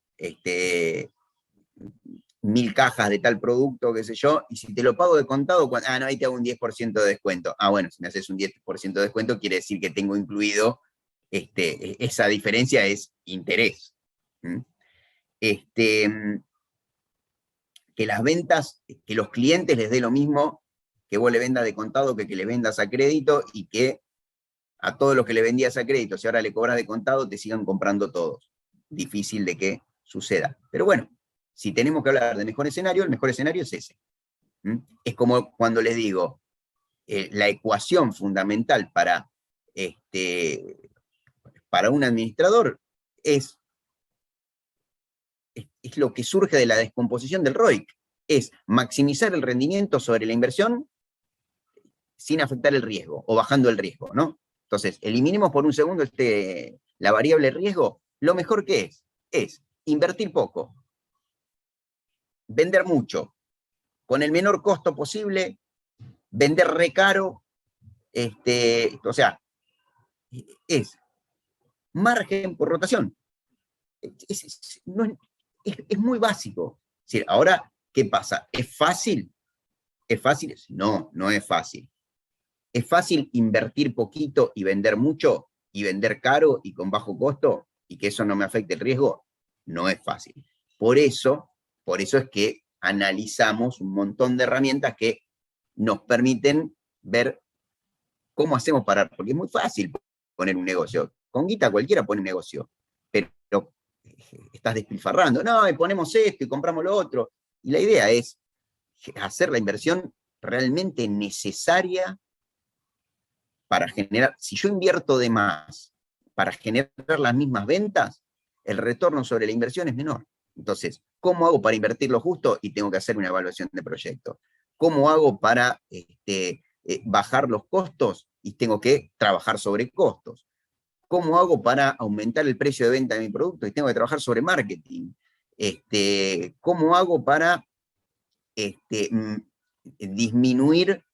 1000 cajas de tal producto, qué sé yo, y si te lo pago de contado, no, ahí te hago un 10% de descuento. Bueno, si me haces un 10% de descuento, quiere decir que tengo incluido, esa diferencia es interés. ¿Mm? Que las ventas, que los clientes les dé lo mismo que vos le vendas de contado que le vendas a crédito, y que a todos los que le vendías a crédito, si ahora le cobras de contado, te sigan comprando todos. Difícil de que suceda. Pero bueno, si tenemos que hablar de mejor escenario, el mejor escenario es ese. Es como cuando les digo, la ecuación fundamental para un administrador es lo que surge de la descomposición del ROIC, es maximizar el rendimiento sobre la inversión sin afectar el riesgo, o bajando el riesgo, ¿no? Entonces, eliminemos por un segundo la variable riesgo. Lo mejor que es invertir poco, vender mucho, con el menor costo posible, vender re caro, o sea, es margen por rotación. Es muy básico. Es decir, ahora, ¿qué pasa? ¿Es fácil? ¿Es fácil? No, no es fácil. ¿Es fácil invertir poquito y vender mucho, y vender caro y con bajo costo, y que eso no me afecte el riesgo? No es fácil. Por eso es que analizamos un montón de herramientas que nos permiten ver cómo hacemos porque es muy fácil poner un negocio. Con guita cualquiera pone un negocio, pero estás despilfarrando. No, y ponemos esto y compramos lo otro. Y la idea es hacer la inversión realmente necesaria para generar. Si yo invierto de más para generar las mismas ventas, el retorno sobre la inversión es menor. Entonces, ¿cómo hago para invertir lo justo? Y tengo que hacer una evaluación de proyecto. ¿Cómo hago para bajar los costos? Y tengo que trabajar sobre costos. ¿Cómo hago para aumentar el precio de venta de mi producto? Y tengo que trabajar sobre marketing. ¿Cómo hago para disminuir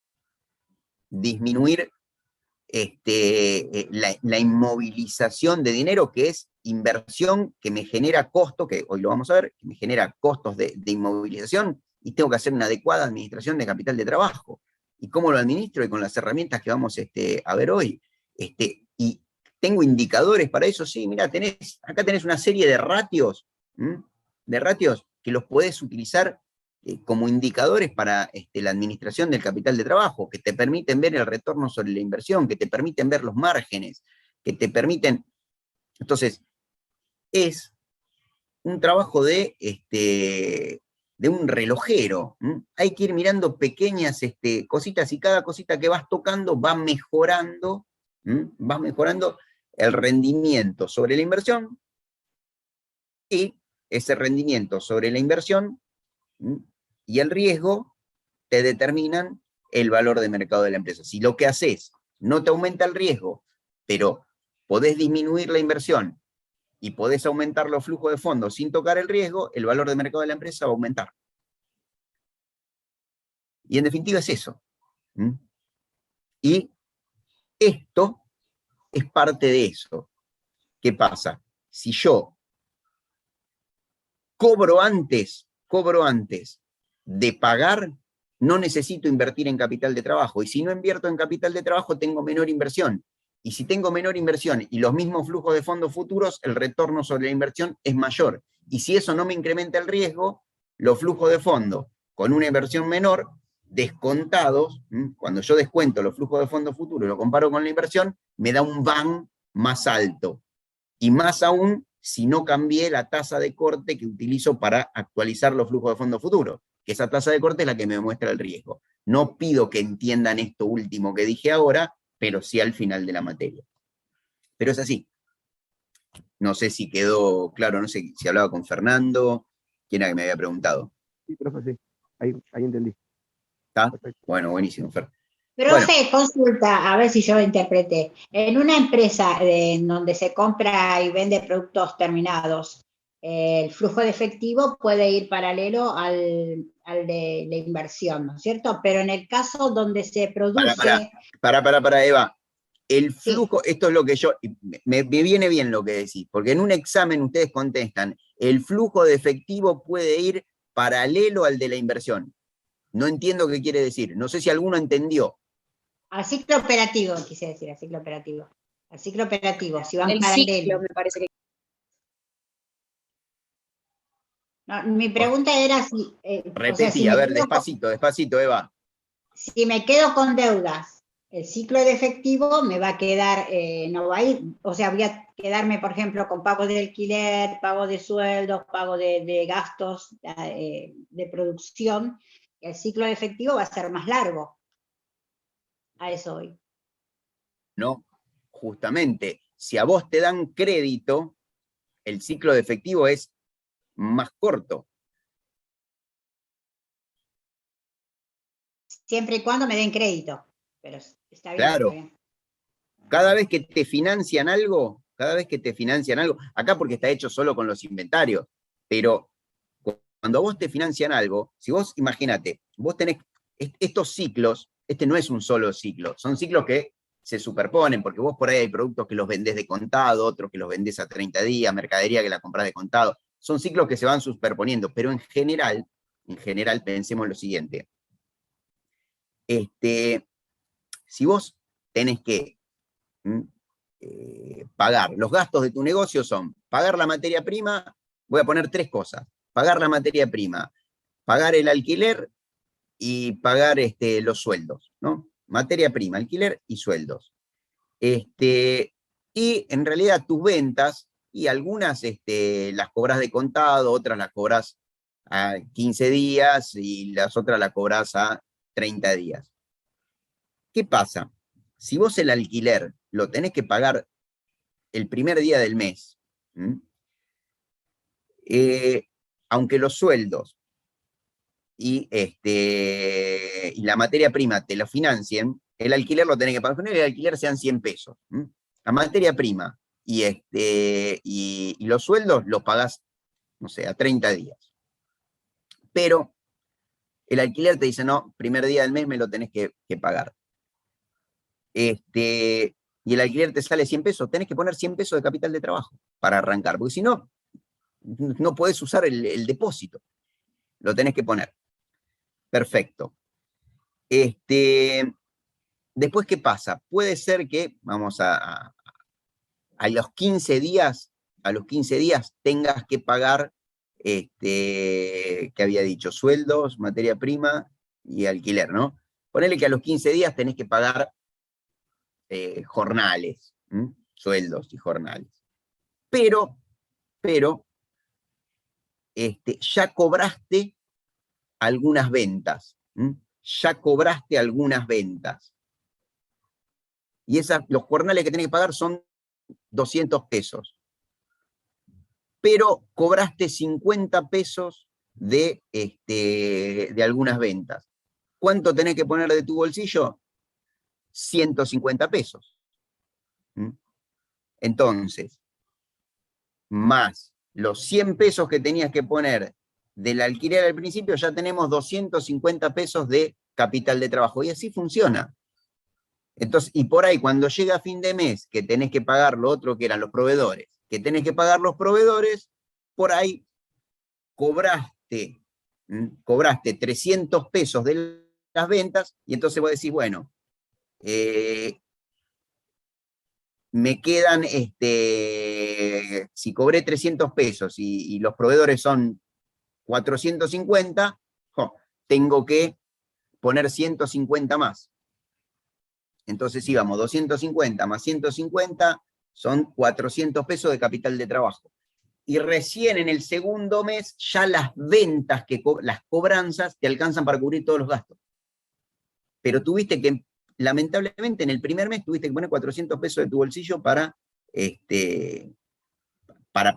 la inmovilización de dinero, que es inversión que me genera costo, que hoy lo vamos a ver, que me genera costos de inmovilización, y tengo que hacer una adecuada administración de capital de trabajo? ¿Y cómo lo administro? Y con las herramientas que vamos a ver hoy. Y tengo indicadores para eso. Sí, mira, acá tenés una serie de ratios, que los podés utilizar como indicadores para la administración del capital de trabajo, que te permiten ver el retorno sobre la inversión, que te permiten ver los márgenes, que te permiten. Entonces, es un trabajo de un relojero. Hay que ir mirando pequeñas cositas, y cada cosita que vas tocando va mejorando el rendimiento sobre la inversión, y ese rendimiento sobre la inversión y el riesgo te determinan el valor de mercado de la empresa. Si lo que haces no te aumenta el riesgo, pero podés disminuir la inversión y podés aumentar los flujos de fondos sin tocar el riesgo, el valor de mercado de la empresa va a aumentar. Y en definitiva es eso. Y esto es parte de eso. ¿Qué pasa? Si yo cobro antes de pagar, no necesito invertir en capital de trabajo. Y si no invierto en capital de trabajo, tengo menor inversión. Y si tengo menor inversión y los mismos flujos de fondos futuros, el retorno sobre la inversión es mayor. Y si eso no me incrementa el riesgo, los flujos de fondos con una inversión menor, descontados, cuando yo descuento los flujos de fondos futuros y lo comparo con la inversión, me da un BAN más alto. Y más aún si no cambié la tasa de corte que utilizo para actualizar los flujos de fondos futuros, que esa tasa de corte es la que me muestra el riesgo. No pido que entiendan esto último que dije ahora, pero sí al final de la materia. Pero es así. No sé si quedó claro, no sé si hablaba con Fernando, quién era que me había preguntado. Sí, profe, sí. Ahí entendí. ¿Está? Perfecto. Bueno, buenísimo, Fer. Profe, Bueno, consulta, a ver si yo interpreté. En una empresa en donde se compra y vende productos terminados, el flujo de efectivo puede ir paralelo al de la inversión, ¿no es cierto? Pero en el caso donde se produce... para, Eva. El Sí. flujo, esto es lo que yo, me viene bien lo que decís, porque en un examen ustedes contestan, el flujo de efectivo puede ir paralelo al de la inversión. No entiendo qué quiere decir, no sé si alguno entendió. Al ciclo operativo, quise decir, al ciclo operativo. Al ciclo operativo, si van El paralelo. ciclo, me parece que. No, mi pregunta era si... Repetí, si a me ver, quedo despacito, Eva. si me quedo con deudas, el ciclo de efectivo me va a quedar, no va a ir, o sea, voy a quedarme, por ejemplo, con pagos de alquiler, pago de sueldos, pago de gastos de producción, el ciclo de efectivo va a ser más largo. A eso voy. No, justamente, si a vos te dan crédito, el ciclo de efectivo es más corto. Siempre y cuando me den crédito, pero está bien, Claro. está bien. Cada vez que te financian algo, acá porque está hecho solo con los inventarios, pero cuando a vos te financian algo, si vos, imagínate, vos tenés estos ciclos, este no es un solo ciclo, son ciclos que se superponen, porque vos por ahí hay productos que los vendés de contado, otros que los vendés a 30 días, mercadería que la comprás de contado, son ciclos que se van superponiendo, pero en general pensemos lo siguiente. Si vos tenés que pagar, los gastos de tu negocio son pagar la materia prima, voy a poner tres cosas, pagar la materia prima, pagar el alquiler y pagar los sueldos, ¿no? Materia prima, alquiler y sueldos. Y en realidad tus ventas, y algunas las cobras de contado, otras las cobras a 15 días y las otras las cobras a 30 días. ¿Qué pasa? Si vos el alquiler lo tenés que pagar el primer día del mes, aunque los sueldos y la materia prima te lo financien, el alquiler lo tenés que pagar, el alquiler sean 100 pesos. La materia prima y los sueldos los pagás, no sé, a 30 días. Pero el alquiler te dice, no, primer día del mes me lo tenés que pagar. Y el alquiler te sale 100 pesos, tenés que poner 100 pesos de capital de trabajo para arrancar, porque si no, no podés usar el depósito. Lo tenés que poner. Perfecto. Después, ¿qué pasa? Puede ser que, vamos a los 15 días, tengas que pagar, ¿qué había dicho? Sueldos, materia prima y alquiler, ¿no? Ponele que a los 15 días tenés que pagar jornales, sueldos y jornales. Pero, ya cobraste algunas ventas. Y los jornales que tenés que pagar son 200 pesos, pero cobraste 50 pesos de algunas ventas. ¿Cuánto tenés que poner de tu bolsillo? 150 pesos. ¿Mm? Entonces, más los 100 pesos que tenías que poner del alquiler al principio, ya tenemos 250 pesos de capital de trabajo. Y así funciona. Entonces, y por ahí, cuando llega fin de mes, que tenés que pagar lo otro que eran los proveedores, que tenés que pagar los proveedores, por ahí cobraste 300 pesos de las ventas, y entonces vos decís, bueno, me quedan, si cobré 300 pesos y los proveedores son 450, tengo que poner 150 más. Entonces íbamos 250 más 150 son 400 pesos de capital de trabajo. Y recién en el segundo mes ya las ventas, las cobranzas, te alcanzan para cubrir todos los gastos. Pero tuviste que, lamentablemente, en el primer mes tuviste que poner 400 pesos de tu bolsillo para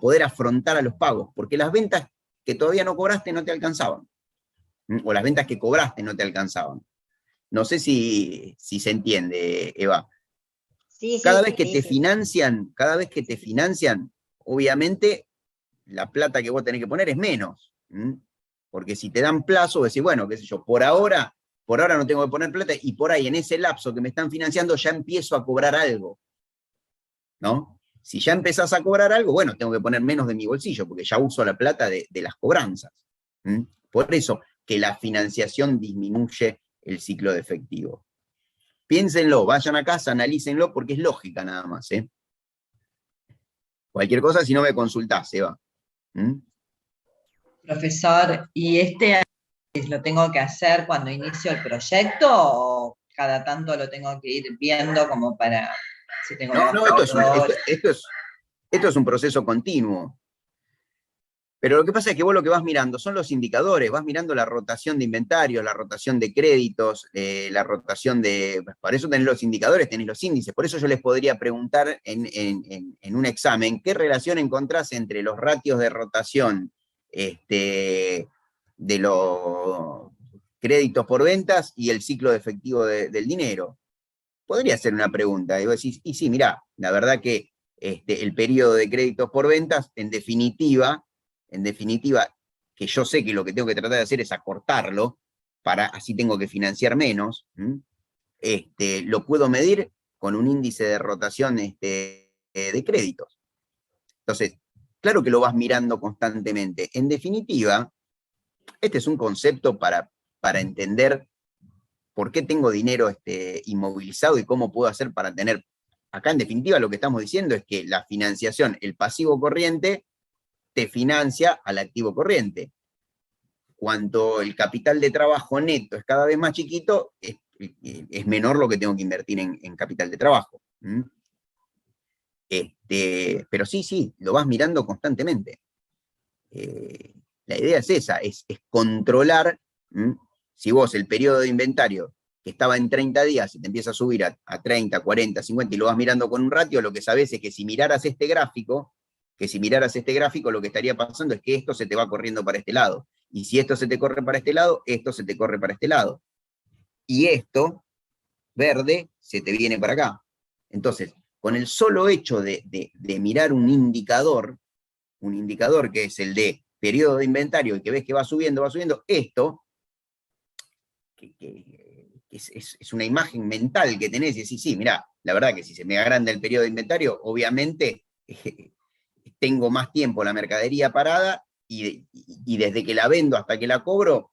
poder afrontar a los pagos, porque las ventas que todavía no cobraste no te alcanzaban. O las ventas que cobraste no te alcanzaban. No sé si se entiende, Eva. Sí, Cada sí, vez que sí, te sí. financian, obviamente, la plata que vos tenés que poner es menos. Porque si te dan plazo, decís, bueno, qué sé yo, por ahora no tengo que poner plata, y por ahí en ese lapso que me están financiando ya empiezo a cobrar algo. ¿No? Si ya empezás a cobrar algo, bueno, tengo que poner menos de mi bolsillo, porque ya uso la plata de las cobranzas. Por eso que la financiación disminuye el ciclo de efectivo. Piénsenlo, vayan a casa, analícenlo, porque es lógica nada más. Cualquier cosa, si no me consultás, Eva. Profesor, ¿y lo tengo que hacer cuando inicio el proyecto o cada tanto lo tengo que ir viendo como para si tengo No, nuevos proveedores? esto es un proceso continuo. Pero lo que pasa es que vos lo que vas mirando son los indicadores, vas mirando la rotación de inventarios, la rotación de créditos, la rotación de... Para eso tenés los indicadores, tenés los índices. Por eso yo les podría preguntar en un examen, ¿qué relación encontrás entre los ratios de rotación de los créditos por ventas y el ciclo de efectivo del dinero? Podría ser una pregunta. Y vos decís, y sí, mirá, la verdad que el periodo de créditos por ventas, en definitiva, que yo sé que lo que tengo que tratar de hacer es acortarlo, así tengo que financiar menos, lo puedo medir con un índice de rotación de créditos. Entonces, claro que lo vas mirando constantemente. En definitiva, este es un concepto para entender por qué tengo dinero inmovilizado y cómo puedo hacer para tener... Acá, en definitiva, lo que estamos diciendo es que la financiación, el pasivo corriente, te financia al activo corriente. Cuanto el capital de trabajo neto es cada vez más chiquito, es menor lo que tengo que invertir en capital de trabajo. Pero sí, lo vas mirando constantemente. La idea es esa, es controlar. Si vos el periodo de inventario que estaba en 30 días y te empieza a subir a 30, 40, 50 y lo vas mirando con un ratio, lo que sabés es que si miraras este gráfico, lo que estaría pasando es que esto se te va corriendo para este lado. Y si esto se te corre para este lado, esto se te corre para este lado. Y esto, verde, se te viene para acá. Entonces, con el solo hecho de mirar un indicador que es el de periodo de inventario y que ves que va subiendo, esto, que es una imagen mental que tenés y decís, sí, mirá, la verdad que si se me agranda el periodo de inventario, obviamente tengo más tiempo la mercadería parada y desde que la vendo hasta que la cobro,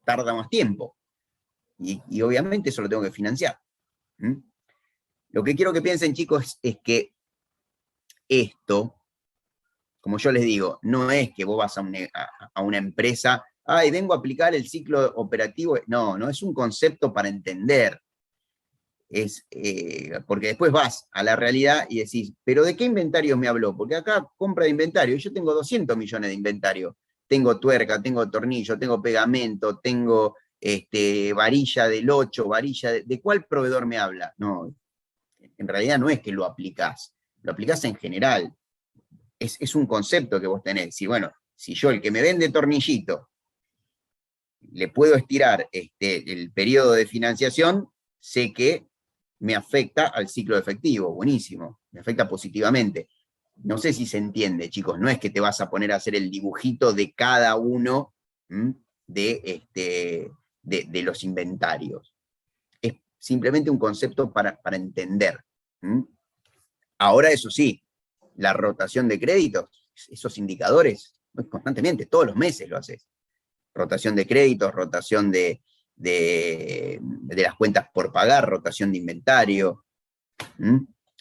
tarda más tiempo. Y obviamente eso lo tengo que financiar. Lo que quiero que piensen, chicos, es que esto, como yo les digo, no es que vos vas a una empresa, ay, vengo a aplicar el ciclo operativo. No es un concepto para entender. Porque después vas a la realidad y decís, ¿pero de qué inventario me habló? Porque acá compra de inventario, y yo tengo 200 millones de inventario. Tengo tuerca, tengo tornillo, tengo pegamento, tengo varilla del 8, varilla ¿de cuál proveedor me habla? No, en realidad no es que lo aplicás. lo aplicás en general. Es un concepto que vos tenés. Si, bueno, si yo, el que me vende tornillito, le puedo estirar el periodo de financiación, sé que me afecta al ciclo efectivo. Buenísimo, me afecta positivamente. No sé si se entiende, chicos, no es que te vas a poner a hacer el dibujito de cada uno de los inventarios. Es simplemente un concepto para entender. Ahora, eso sí, la rotación de créditos, esos indicadores, constantemente, todos los meses lo haces. Rotación de créditos, rotación de las cuentas por pagar, rotación de inventario.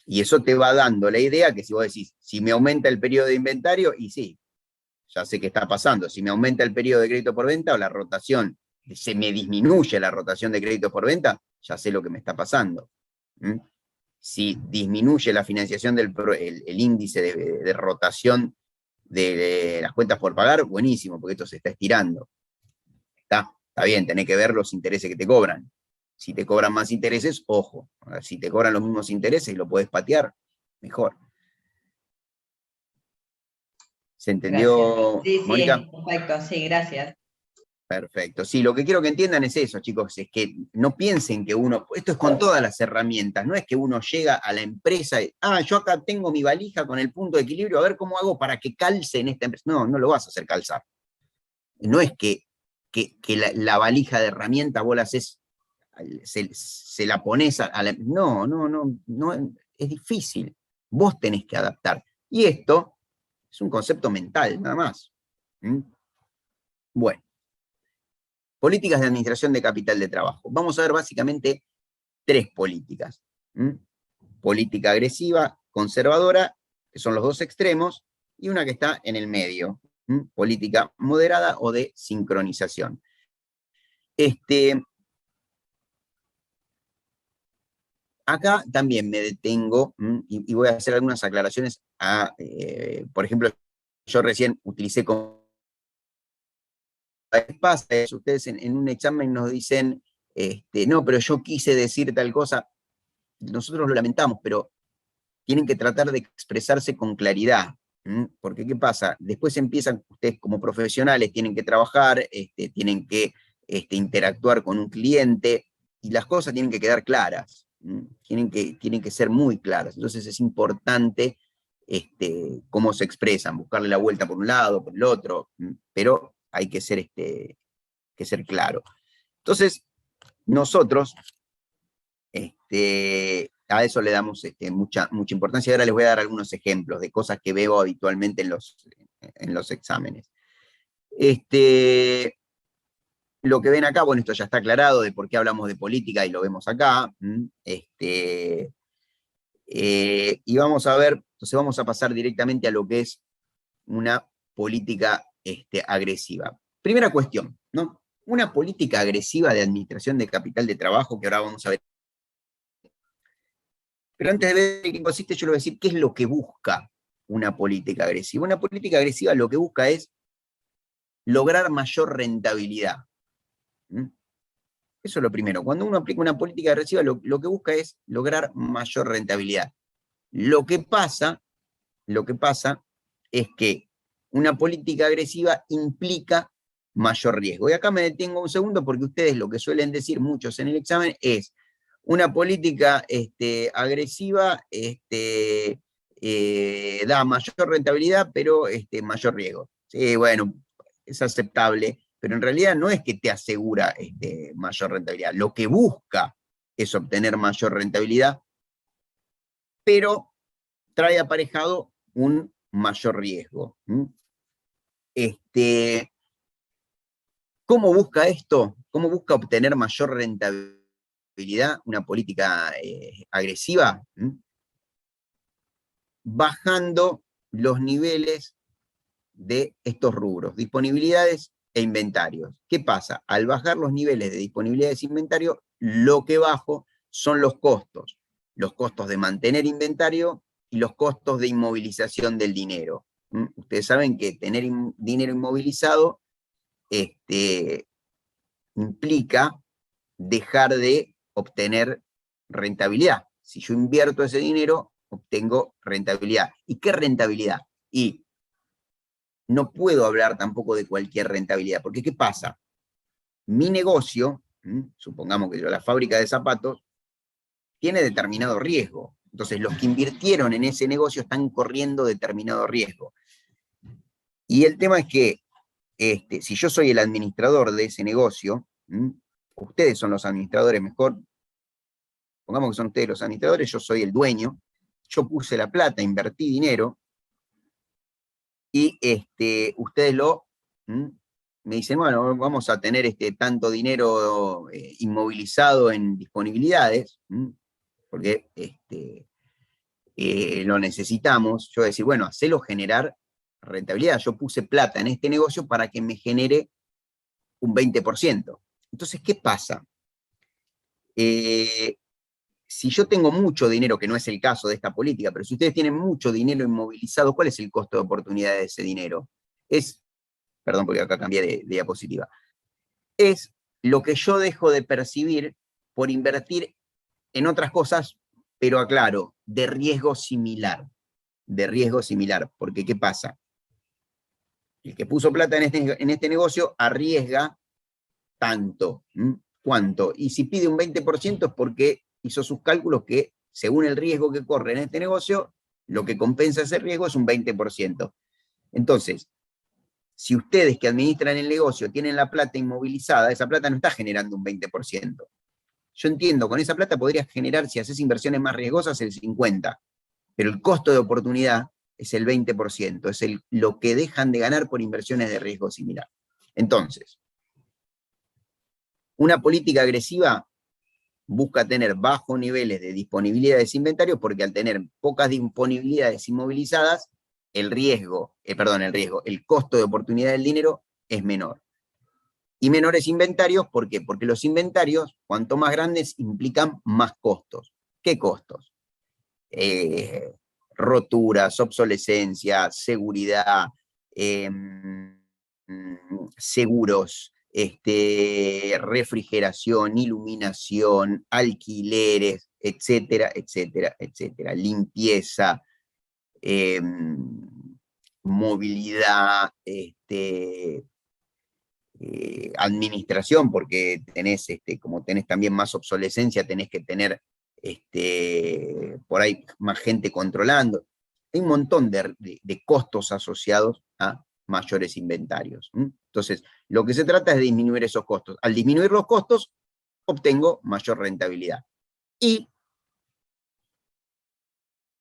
Y eso te va dando la idea que si vos decís, si me aumenta el periodo de inventario, y sí, ya sé qué está pasando. Si me aumenta el periodo de crédito por venta o la rotación, se me disminuye la rotación de crédito por venta, ya sé lo que me está pasando. Si disminuye la financiación el índice de rotación de las cuentas por pagar, buenísimo, porque esto se está estirando. Está bien, tenés que ver los intereses que te cobran. Si te cobran más intereses, ojo. Si te cobran los mismos intereses y lo puedes patear, mejor. ¿Se entendió, sí, Mónica? Sí, perfecto, sí, gracias. Perfecto. Sí, lo que quiero que entiendan es eso, chicos, es que no piensen que uno, esto es con todas las herramientas, no es que uno llega a la empresa y, yo acá tengo mi valija con el punto de equilibrio, a ver cómo hago para que calce en esta empresa. No, no lo vas a hacer calzar. No es que la valija de herramientas vos la haces, se la pones a la... No, es difícil. Vos tenés que adaptar. Y esto es un concepto mental, nada más. Bueno. Políticas de administración de capital de trabajo. Vamos a ver básicamente 3 políticas. Política agresiva, conservadora, que son los 2 extremos, y una que está en el medio. Política moderada o de sincronización. Acá también me detengo y voy a hacer algunas aclaraciones por ejemplo, yo recién utilicé como pasa, ustedes en un examen nos dicen, no, pero yo quise decir tal cosa, nosotros lo lamentamos, pero tienen que tratar de expresarse con claridad, porque ¿qué pasa? Después empiezan, ustedes como profesionales tienen que trabajar, tienen que interactuar con un cliente, y las cosas tienen que quedar claras, tienen que ser muy claras, entonces es importante cómo se expresan, buscarle la vuelta por un lado, por el otro, pero hay que ser claro. Entonces, nosotros a eso le damos mucha importancia. Ahora les voy a dar algunos ejemplos de cosas que veo habitualmente en los exámenes. Lo que ven acá, bueno, esto ya está aclarado de por qué hablamos de política y lo vemos acá. Y vamos a ver, entonces vamos a pasar directamente a lo que es una política agresiva. Primera cuestión, ¿no? Una política agresiva de administración de capital de trabajo, que ahora vamos a ver. Pero antes de ver en qué consiste, yo le voy a decir qué es lo que busca una política agresiva. Una política agresiva lo que busca es lograr mayor rentabilidad. Eso es lo primero. Cuando uno aplica una política agresiva, lo que busca es lograr mayor rentabilidad. Lo que pasa es que una política agresiva implica mayor riesgo. Y acá me detengo un segundo porque ustedes lo que suelen decir muchos en el examen es una política agresiva da mayor rentabilidad, pero mayor riesgo. Sí, bueno, es aceptable, pero en realidad no es que te asegura mayor rentabilidad. Lo que busca es obtener mayor rentabilidad, pero trae aparejado un mayor riesgo. ¿Cómo busca esto? ¿Cómo busca obtener mayor rentabilidad una política agresiva? Bajando los niveles de estos rubros, disponibilidades e inventarios. ¿Qué pasa? Al bajar los niveles de disponibilidades e inventario, lo que bajo son los costos de mantener inventario y los costos de inmovilización del dinero. Ustedes saben que tener dinero inmovilizado implica dejar de obtener rentabilidad. Si yo invierto ese dinero, obtengo rentabilidad. ¿Y qué rentabilidad? Y no puedo hablar tampoco de cualquier rentabilidad, porque ¿qué pasa? Mi negocio, supongamos que yo la fábrica de zapatos, tiene determinado riesgo. Entonces, los que invirtieron en ese negocio están corriendo determinado riesgo. Y el tema es que, si yo soy el administrador de ese negocio, ustedes son los administradores, mejor, pongamos que son ustedes los administradores, yo soy el dueño, yo puse la plata, invertí dinero, y ustedes me dicen, bueno, vamos a tener tanto dinero inmovilizado en disponibilidades, porque lo necesitamos. Yo voy a decir, bueno, hacelo generar rentabilidad. Yo puse plata en este negocio para que me genere un 20%. Entonces, ¿qué pasa? Si yo tengo mucho dinero, que no es el caso de esta política, pero si ustedes tienen mucho dinero inmovilizado, ¿cuál es el costo de oportunidad de ese dinero? Perdón, porque acá cambié de diapositiva. Es lo que yo dejo de percibir por invertir en otras cosas, pero aclaro, de riesgo similar. De riesgo similar. Porque, ¿qué pasa? El que puso plata en este negocio arriesga tanto. ¿Cuánto? Y si pide un 20% es porque hizo sus cálculos que, según el riesgo que corre en este negocio, lo que compensa ese riesgo es un 20%. Entonces, si ustedes que administran el negocio tienen la plata inmovilizada, esa plata no está generando un 20%. Yo entiendo, con esa plata podrías generar, si haces inversiones más riesgosas, el 50%, pero el costo de oportunidad es el 20%, es lo que dejan de ganar por inversiones de riesgo similar. Entonces, una política agresiva busca tener bajos niveles de disponibilidades de inventarios, porque al tener pocas disponibilidades inmovilizadas, el costo de oportunidad del dinero es menor. Y menores inventarios, ¿por qué? Porque los inventarios, cuanto más grandes, implican más costos. ¿Qué costos? Roturas, obsolescencia, seguridad, seguros, refrigeración, iluminación, alquileres, etcétera, etcétera, etcétera. Limpieza, movilidad, administración, porque tenés, como tenés también más obsolescencia, tenés que tener por ahí más gente controlando. Hay un montón de costos asociados a mayores inventarios. Entonces, lo que se trata es de disminuir esos costos. Al disminuir los costos, obtengo mayor rentabilidad. Y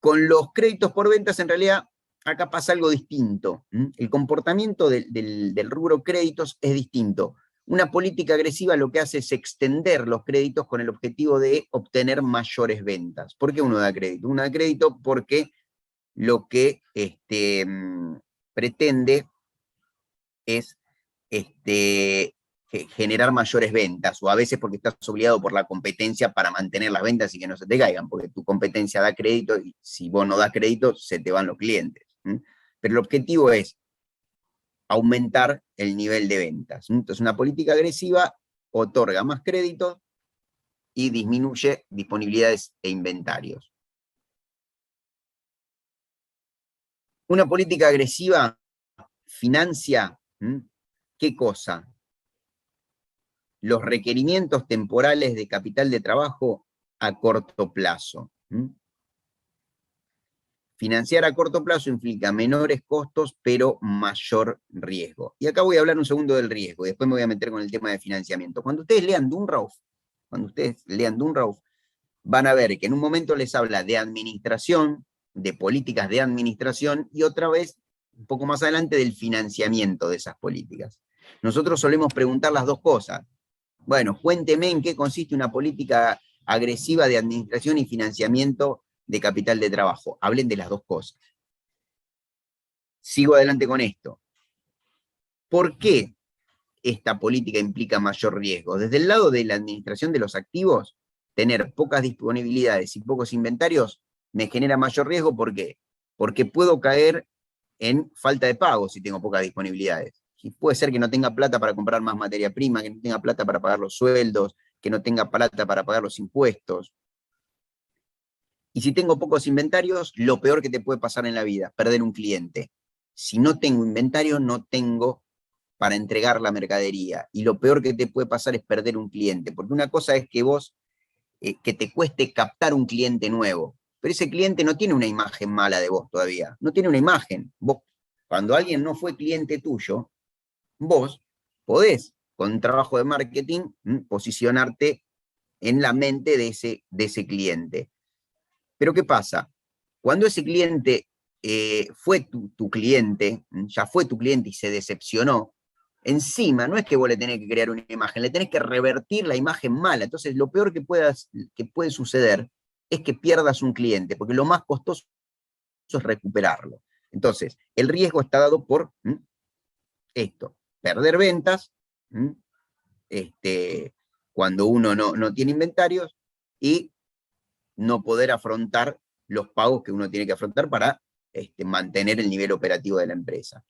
con los créditos por ventas, en realidad, acá pasa algo distinto. El comportamiento del rubro créditos es distinto. Una política agresiva lo que hace es extender los créditos con el objetivo de obtener mayores ventas. ¿Por qué uno da crédito? Uno da crédito porque lo que pretende es generar mayores ventas, o a veces porque estás obligado por la competencia para mantener las ventas y que no se te caigan, porque tu competencia da crédito y si vos no das crédito, se te van los clientes. Pero el objetivo es aumentar el nivel de ventas. Entonces, una política agresiva otorga más créditos y disminuye disponibilidades e inventarios. Una política agresiva financia, ¿qué cosa? Los requerimientos temporales de capital de trabajo a corto plazo. Financiar a corto plazo implica menores costos, pero mayor riesgo. Y acá voy a hablar un segundo del riesgo, y después me voy a meter con el tema de financiamiento. Cuando ustedes lean Dunrauf, van a ver que en un momento les habla de administración, de políticas de administración, y otra vez, un poco más adelante, del financiamiento de esas políticas. Nosotros solemos preguntar las dos cosas. Bueno, cuénteme en qué consiste una política agresiva de administración y financiamiento de capital de trabajo. Hablen de las dos cosas. Sigo adelante con esto. ¿Por qué esta política implica mayor riesgo? Desde el lado de la administración de los activos, tener pocas disponibilidades y pocos inventarios me genera mayor riesgo. ¿Por qué? Porque puedo caer en falta de pago si tengo pocas disponibilidades. Y puede ser que no tenga plata para comprar más materia prima, que no tenga plata para pagar los sueldos, que no tenga plata para pagar los impuestos. Y si tengo pocos inventarios, lo peor que te puede pasar en la vida, perder un cliente. Si no tengo inventario, no tengo para entregar la mercadería. Y lo peor que te puede pasar es perder un cliente, porque una cosa es que vos, que te cueste captar un cliente nuevo, pero ese cliente no tiene una imagen mala de vos todavía, no tiene una imagen. Vos, cuando alguien no fue cliente tuyo, vos podés, con un trabajo de marketing, posicionarte en la mente de ese cliente. Pero ¿qué pasa? Cuando ese cliente fue tu cliente, ya fue tu cliente y se decepcionó, encima no es que vos le tenés que crear una imagen, le tenés que revertir la imagen mala. Entonces lo peor que puede suceder es que pierdas un cliente, porque lo más costoso es recuperarlo. Entonces, el riesgo está dado por esto, perder ventas, cuando uno no tiene inventarios, y no poder afrontar los pagos que uno tiene que afrontar para mantener el nivel operativo de la empresa.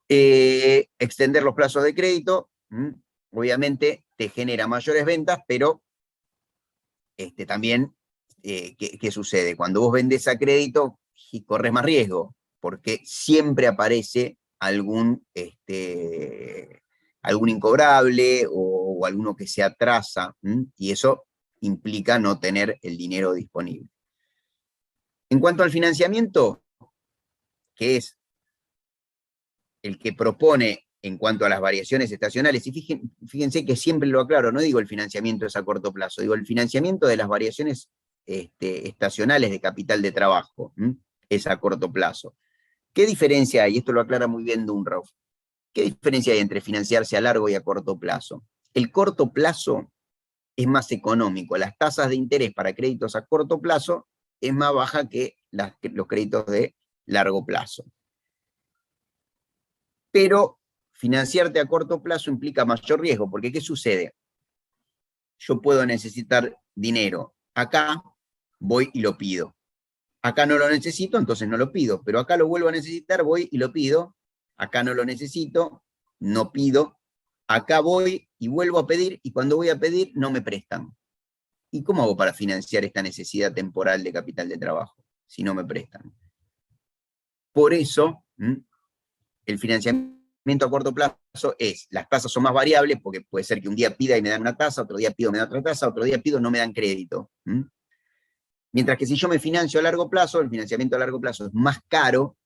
Extender los plazos de crédito, obviamente te genera mayores ventas, pero también, ¿qué sucede? Cuando vos vendés a crédito, corres más riesgo, porque siempre aparece algún incobrable o alguno que se atrasa, y eso implica no tener el dinero disponible. En cuanto al financiamiento, que es el que propone en cuanto a las variaciones estacionales, y fíjense que siempre lo aclaro, no digo el financiamiento es a corto plazo, digo el financiamiento de las variaciones estacionales de capital de trabajo, es a corto plazo. ¿Qué diferencia hay? Esto lo aclara muy bien Dunroff. ¿Qué diferencia hay entre financiarse a largo y a corto plazo? El corto plazo es más económico. Las tasas de interés para créditos a corto plazo es más baja que los créditos de largo plazo. Pero financiarte a corto plazo implica mayor riesgo, porque ¿qué sucede? Yo puedo necesitar dinero. Acá voy y lo pido. Acá no lo necesito, entonces no lo pido. Pero acá lo vuelvo a necesitar, voy y lo pido. Acá no lo necesito, no pido. Acá voy y vuelvo a pedir, y cuando voy a pedir no me prestan. ¿Y cómo hago para financiar esta necesidad temporal de capital de trabajo si no me prestan? Por eso, el financiamiento a corto plazo las tasas son más variables, porque puede ser que un día pida y me dan una tasa, otro día pido y me dan otra tasa, otro día pido y no me dan crédito. Mientras que si yo me financio a largo plazo, el financiamiento a largo plazo es más caro,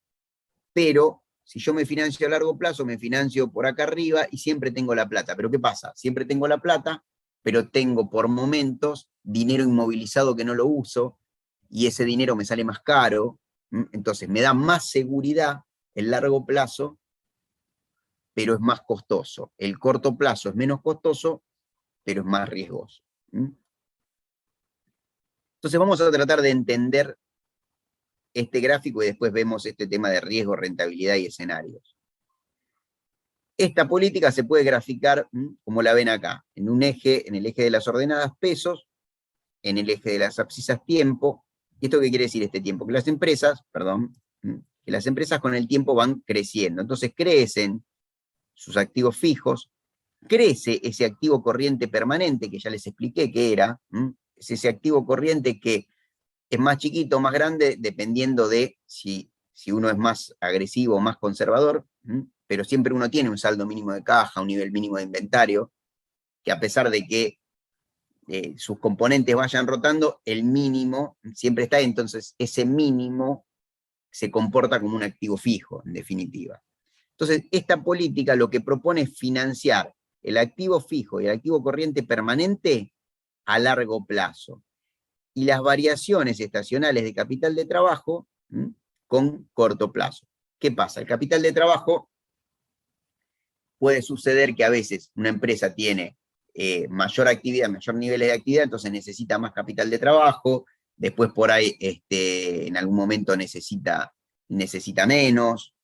pero si yo me financio a largo plazo, me financio por acá arriba y siempre tengo la plata. ¿Pero qué pasa? Siempre tengo la plata, pero tengo por momentos dinero inmovilizado que no lo uso, y ese dinero me sale más caro, entonces me da más seguridad el largo plazo, pero es más costoso. El corto plazo es menos costoso, pero es más riesgoso. Entonces vamos a tratar de entender este gráfico y después vemos este tema de riesgo, rentabilidad y escenarios. Esta política se puede graficar como la ven acá, en el eje de las ordenadas pesos, en el eje de las abscisas tiempo. ¿Y esto qué quiere decir este tiempo? Que las empresas con el tiempo van creciendo. Entonces crecen sus activos fijos, crece ese activo corriente permanente, que ya les expliqué que era, es ese activo corriente que es más chiquito o más grande, dependiendo de si uno es más agresivo o más conservador, pero siempre uno tiene un saldo mínimo de caja, un nivel mínimo de inventario, que a pesar de que sus componentes vayan rotando, el mínimo siempre está ahí, entonces ese mínimo se comporta como un activo fijo, en definitiva. Entonces, esta política lo que propone es financiar el activo fijo y el activo corriente permanente a largo plazo, y las variaciones estacionales de capital de trabajo con corto plazo. ¿Qué pasa? El capital de trabajo puede suceder que a veces una empresa tiene mayor actividad, mayor nivel de actividad, entonces necesita más capital de trabajo, después por ahí en algún momento necesita menos,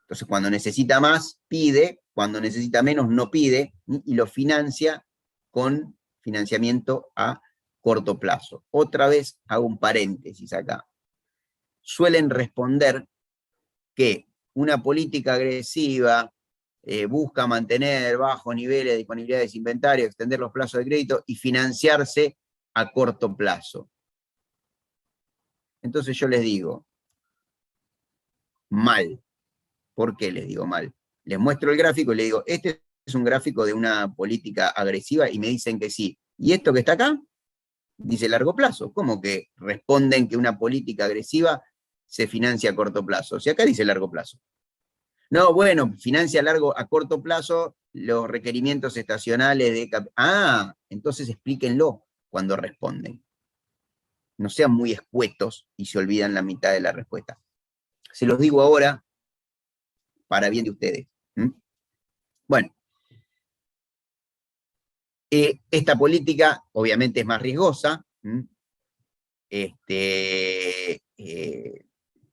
entonces cuando necesita más pide, cuando necesita menos no pide, y lo financia con financiamiento a corto plazo. Otra vez hago un paréntesis acá. Suelen responder que una política agresiva busca mantener bajos niveles de disponibilidad de inventario, extender los plazos de crédito y financiarse a corto plazo. Entonces yo les digo, mal. ¿Por qué les digo mal? Les muestro el gráfico y les digo, este es un gráfico de una política agresiva y me dicen que sí. ¿Y esto que está acá? Dice largo plazo. ¿Cómo que responden que una política agresiva se financia a corto plazo? Si acá dice largo plazo. No, bueno, financia a corto plazo los requerimientos estacionales de... Entonces explíquenlo cuando responden. No sean muy escuetos y se olvidan la mitad de la respuesta. Se los digo ahora para bien de ustedes. Bueno, esta política obviamente es más riesgosa,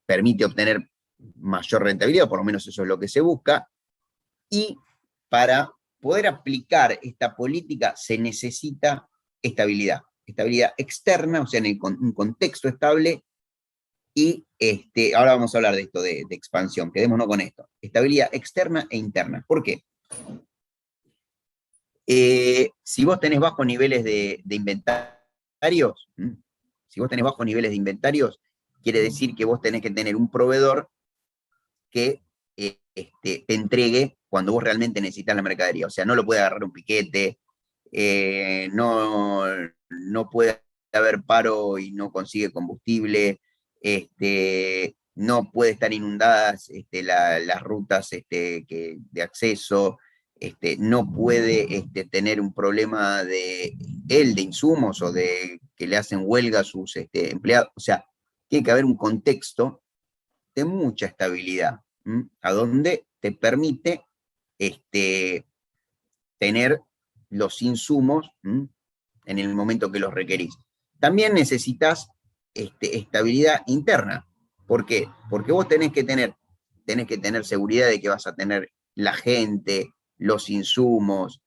permite obtener mayor rentabilidad, por lo menos eso es lo que se busca, y para poder aplicar esta política se necesita estabilidad externa, o sea, en un contexto estable, y ahora vamos a hablar de esto de expansión, quedémonos con esto, estabilidad externa e interna. ¿Por qué? Si vos tenés bajos niveles de inventarios, quiere decir que vos tenés que tener un proveedor que te entregue cuando vos realmente necesitas la mercadería. O sea, no lo puede agarrar un piquete, no puede haber paro y no consigue combustible, no puede estar inundadas las rutas de acceso, no puede tener un problema de insumos o de que le hacen huelga a sus empleados. O sea, tiene que haber un contexto de mucha estabilidad, a donde te permite tener los insumos en el momento que los requerís. También necesitas estabilidad interna. ¿Por qué? Porque vos tenés que tener seguridad de que vas a tener la gente, los insumos,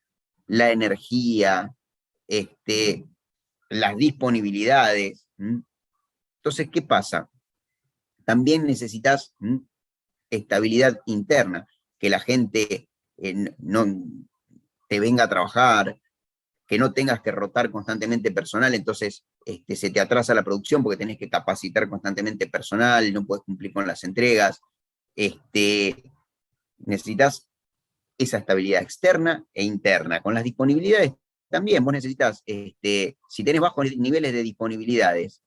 la energía, las disponibilidades. Entonces, ¿qué pasa? También necesitas estabilidad interna, que la gente no te venga a trabajar, que no tengas que rotar constantemente personal, entonces se te atrasa la producción porque tenés que capacitar constantemente personal, no puedes cumplir con las entregas. Necesitas esa estabilidad externa e interna. Con las disponibilidades también, vos necesitas, si tenés bajos niveles de disponibilidades,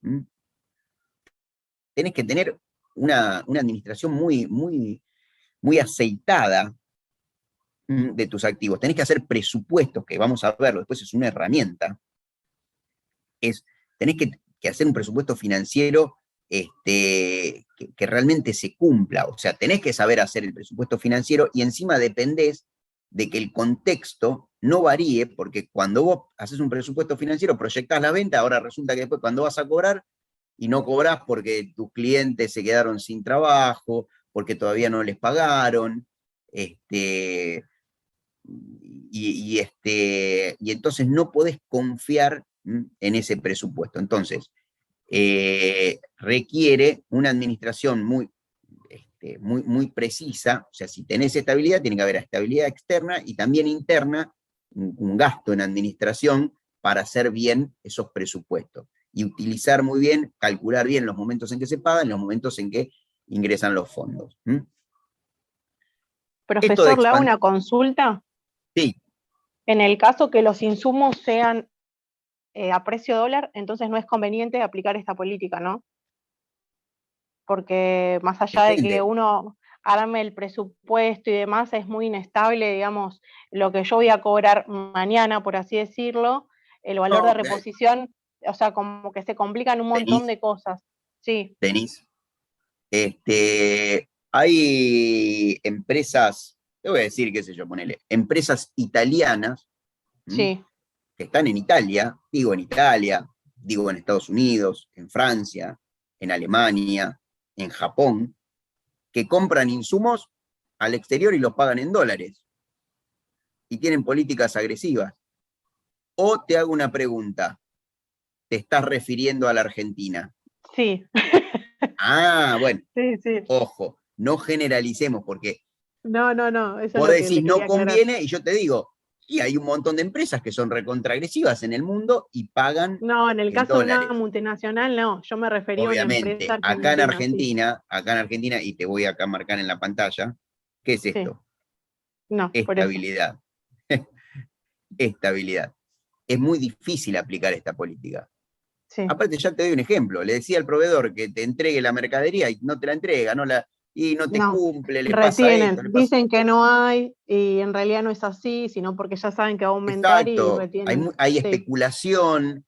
tenés que tener una administración muy aceitada de tus activos. Tenés que hacer presupuestos, que vamos a verlo, después es una herramienta. Tenés que hacer un presupuesto financiero que realmente se cumpla. O sea, tenés que saber hacer el presupuesto financiero y encima dependés de que el contexto no varíe, porque cuando vos haces un presupuesto financiero, proyectás la venta, ahora resulta que después cuando vas a cobrar, y no cobrás porque tus clientes se quedaron sin trabajo, porque todavía no les pagaron, y entonces no podés confiar en ese presupuesto. Entonces, requiere una administración muy precisa. O sea, si tenés estabilidad, tiene que haber estabilidad externa y también interna, un gasto en administración para hacer bien esos presupuestos y utilizar muy bien, calcular bien los momentos en que se pagan, los momentos en que ingresan los fondos. Profesor, ¿le hago una consulta? Sí. En el caso que los insumos sean a precio dólar, entonces no es conveniente aplicar esta política, ¿no? Porque más allá de que uno arme el presupuesto y demás, es muy inestable, digamos, lo que yo voy a cobrar mañana, por así decirlo, el valor de reposición, o sea, como que se complican un montón de cosas. Sí. Denis, hay empresas, te voy a decir, qué sé yo, ponele, empresas italianas sí. que están en Italia, digo en Estados Unidos, en Francia, en Alemania, en Japón, que compran insumos al exterior y los pagan en dólares. Y tienen políticas agresivas. O te hago una pregunta, ¿te estás refiriendo a la Argentina? Sí. Bueno, sí. Ojo, no generalicemos porque no, eso vos es lo decís que no conviene aclarar. y yo te digo, Y hay un montón de empresas que son recontraagresivas en el mundo y pagan No, en el en caso de dólares. una multinacional, no. Yo me refería a una Obviamente, empresa argentina, acá en Argentina, y te voy acá a marcar en la pantalla, ¿qué es sí. esto? No, por eso. Estabilidad. Estabilidad. Es muy difícil aplicar esta política. Sí. Aparte, ya te doy un ejemplo. Le decía al proveedor que te entregue la mercadería y no te la entrega, y no te No, cumple, le pasa retienen, esto, le pasa... dicen que no hay y en realidad no es así, sino porque ya saben que va a aumentar y Exacto, retienen. hay Sí, especulación,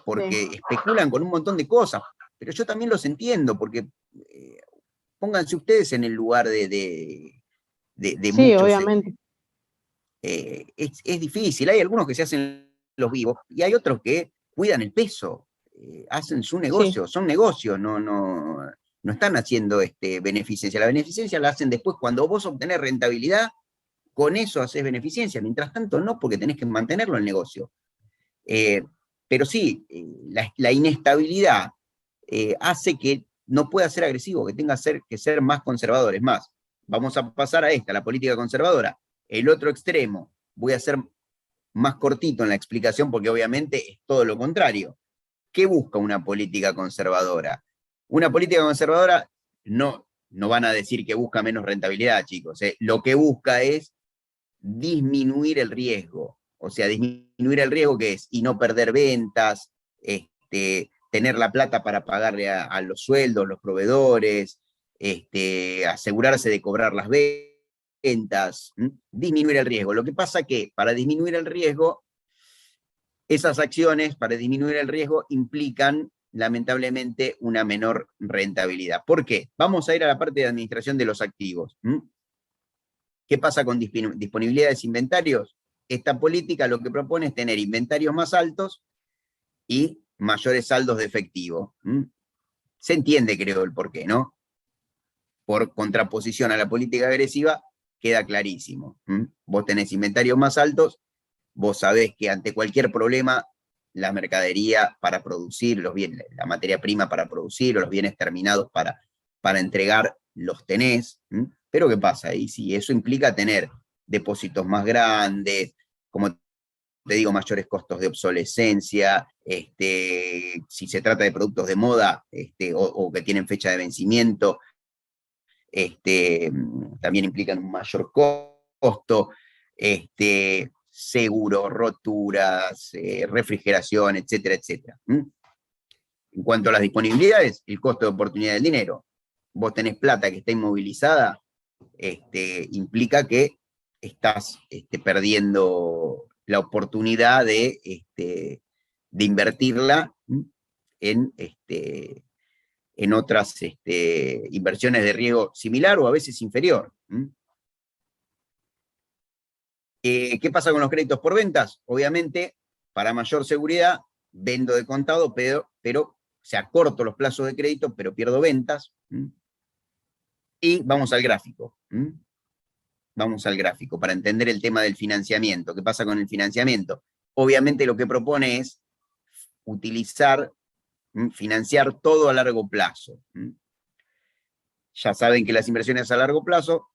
porque sí. especulan con un montón de cosas, pero yo también los entiendo, porque pónganse ustedes en el lugar de Sí, muchos. obviamente. Es difícil, hay algunos que se hacen los vivos y hay otros que cuidan el peso, hacen su Sí, negocio, son negocios, no están haciendo beneficencia. La beneficencia la hacen después cuando vos obtenés rentabilidad, con eso haces beneficencia, mientras tanto no, porque tenés que mantenerlo el negocio. Pero sí, la inestabilidad hace que no pueda ser agresivo, que tenga que ser más conservador. Es más, vamos a pasar a la política conservadora. El otro extremo, voy a ser más cortito en la explicación porque obviamente es todo lo contrario. ¿Qué busca una política conservadora? Una política conservadora no van a decir que busca menos rentabilidad, chicos. Lo que busca es disminuir el riesgo. O sea, disminuir el riesgo que es, y no perder ventas, tener la plata para pagarle a los sueldos, los proveedores, asegurarse de cobrar las ventas, disminuir el riesgo. Lo que pasa que para disminuir el riesgo, esas acciones para disminuir el riesgo implican lamentablemente una menor rentabilidad. ¿Por qué? Vamos a ir a la parte de administración de los activos. ¿Qué pasa con disponibilidades de inventarios? Esta política lo que propone es tener inventarios más altos y mayores saldos de efectivo. Se entiende, creo, el porqué, ¿no? Por contraposición a la política agresiva, queda clarísimo. Vos tenés inventarios más altos, vos sabés que ante cualquier problema, la mercadería para producir, la materia prima para producir, o los bienes terminados para entregar, los tenés. Pero ¿qué pasa? Y si eso implica tener depósitos más grandes, como te digo, mayores costos de obsolescencia, si se trata de productos de moda, o que tienen fecha de vencimiento, también implican un mayor costo, seguro, roturas, refrigeración, etcétera, etcétera. En cuanto a las disponibilidades, el costo de oportunidad del dinero. Vos tenés plata que está inmovilizada, implica que estás perdiendo la oportunidad de invertirla en otras inversiones de riesgo similar o a veces inferior. ¿Qué pasa con los créditos por ventas? Obviamente, para mayor seguridad, vendo de contado, pero o sea, corto los plazos de crédito, pero pierdo ventas. Y vamos al gráfico. Vamos al gráfico para entender el tema del financiamiento. ¿Qué pasa con el financiamiento? Obviamente lo que propone es financiar todo a largo plazo. Ya saben que las inversiones a largo plazo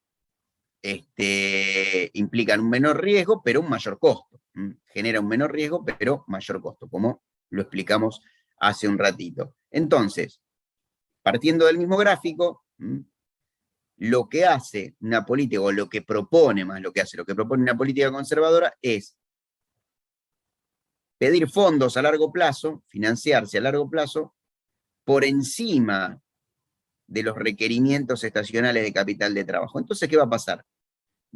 implican un menor riesgo, pero un mayor costo. Genera un menor riesgo, pero mayor costo, como lo explicamos hace un ratito. Entonces, partiendo del mismo gráfico, lo que hace una política, o lo que propone una política conservadora es pedir fondos a largo plazo, financiarse a largo plazo, por encima de los requerimientos estacionales de capital de trabajo. Entonces, ¿qué va a pasar?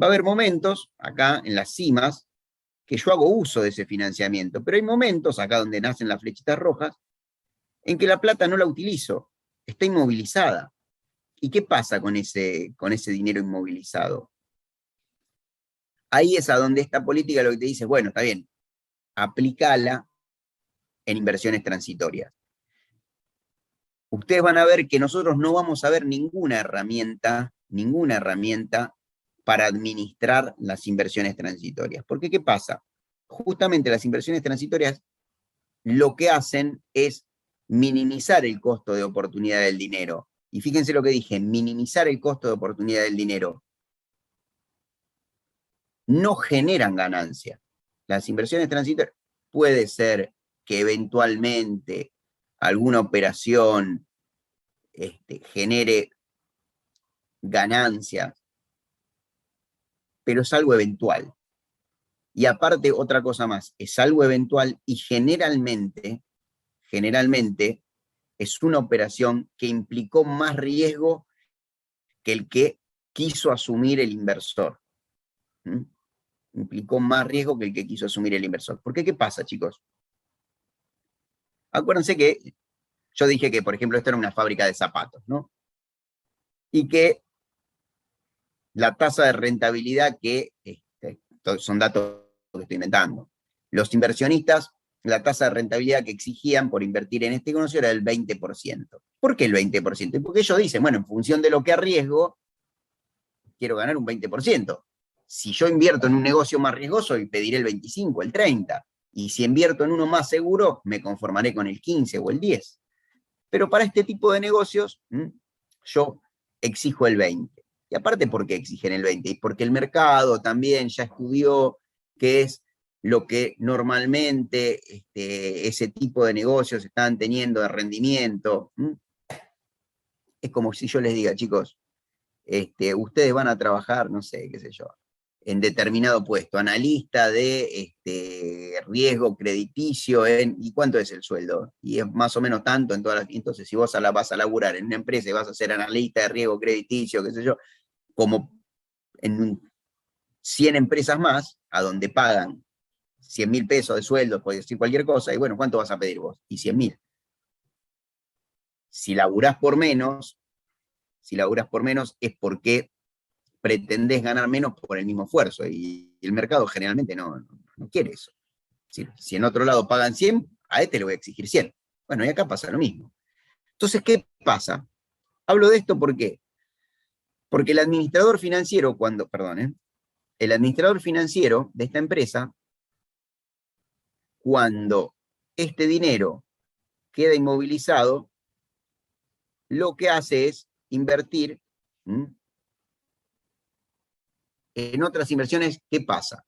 Va a haber momentos, acá en las cimas, que yo hago uso de ese financiamiento, pero hay momentos, acá donde nacen las flechitas rojas, en que la plata no la utilizo, está inmovilizada. ¿Y qué pasa con ese dinero inmovilizado? Ahí es a donde esta política lo que te dice, bueno, está bien, aplícala en inversiones transitorias. Ustedes van a ver que nosotros no vamos a ver ninguna herramienta para administrar las inversiones transitorias. Porque, ¿qué pasa? Justamente las inversiones transitorias lo que hacen es minimizar el costo de oportunidad del dinero. Y fíjense lo que dije, minimizar el costo de oportunidad del dinero. no generan ganancia. Las inversiones transitorias puede ser que eventualmente alguna operación genere ganancias, pero es algo eventual. Y aparte, otra cosa más, es algo eventual y generalmente es una operación que implicó más riesgo que el que quiso asumir el inversor. ¿Mm? Implicó más riesgo que el que quiso asumir el inversor. ¿Por qué? ¿Qué pasa, chicos? Acuérdense que yo dije que, por ejemplo, esto era una fábrica de zapatos, ¿no? Y que la tasa de rentabilidad que, son datos que estoy inventando, los inversionistas, la tasa de rentabilidad que exigían por invertir en este negocio era del 20%. ¿Por qué el 20%? Porque ellos dicen, bueno, en función de lo que arriesgo, quiero ganar un 20%. Si yo invierto en un negocio más riesgoso, pediré el 25, el 30. Y si invierto en uno más seguro, me conformaré con el 15 o el 10. Pero para este tipo de negocios, yo exijo el 20. Y aparte, ¿por qué exigen el 20? Porque el mercado también ya estudió qué es lo que normalmente ese tipo de negocios están teniendo de rendimiento. Es como si yo les diga, chicos, ustedes van a trabajar, no sé, qué sé yo, en determinado puesto, analista de riesgo crediticio, ¿y cuánto es el sueldo? Y es más o menos tanto en todas las... Entonces, si vos vas a laburar en una empresa y vas a ser analista de riesgo crediticio, qué sé yo, como en 100 empresas más, a donde pagan 100.000 pesos de sueldo, puedes decir cualquier cosa, y bueno, ¿cuánto vas a pedir vos? Y 100.000. Si laburás por menos es porque pretendés ganar menos por el mismo esfuerzo, y el mercado generalmente no quiere eso. Si en otro lado pagan 100, a este le voy a exigir 100. Bueno, y acá pasa lo mismo. Entonces, ¿qué pasa? Hablo de esto porque el administrador financiero, el administrador financiero de esta empresa, cuando este dinero queda inmovilizado, lo que hace es invertir en otras inversiones. ¿Qué pasa?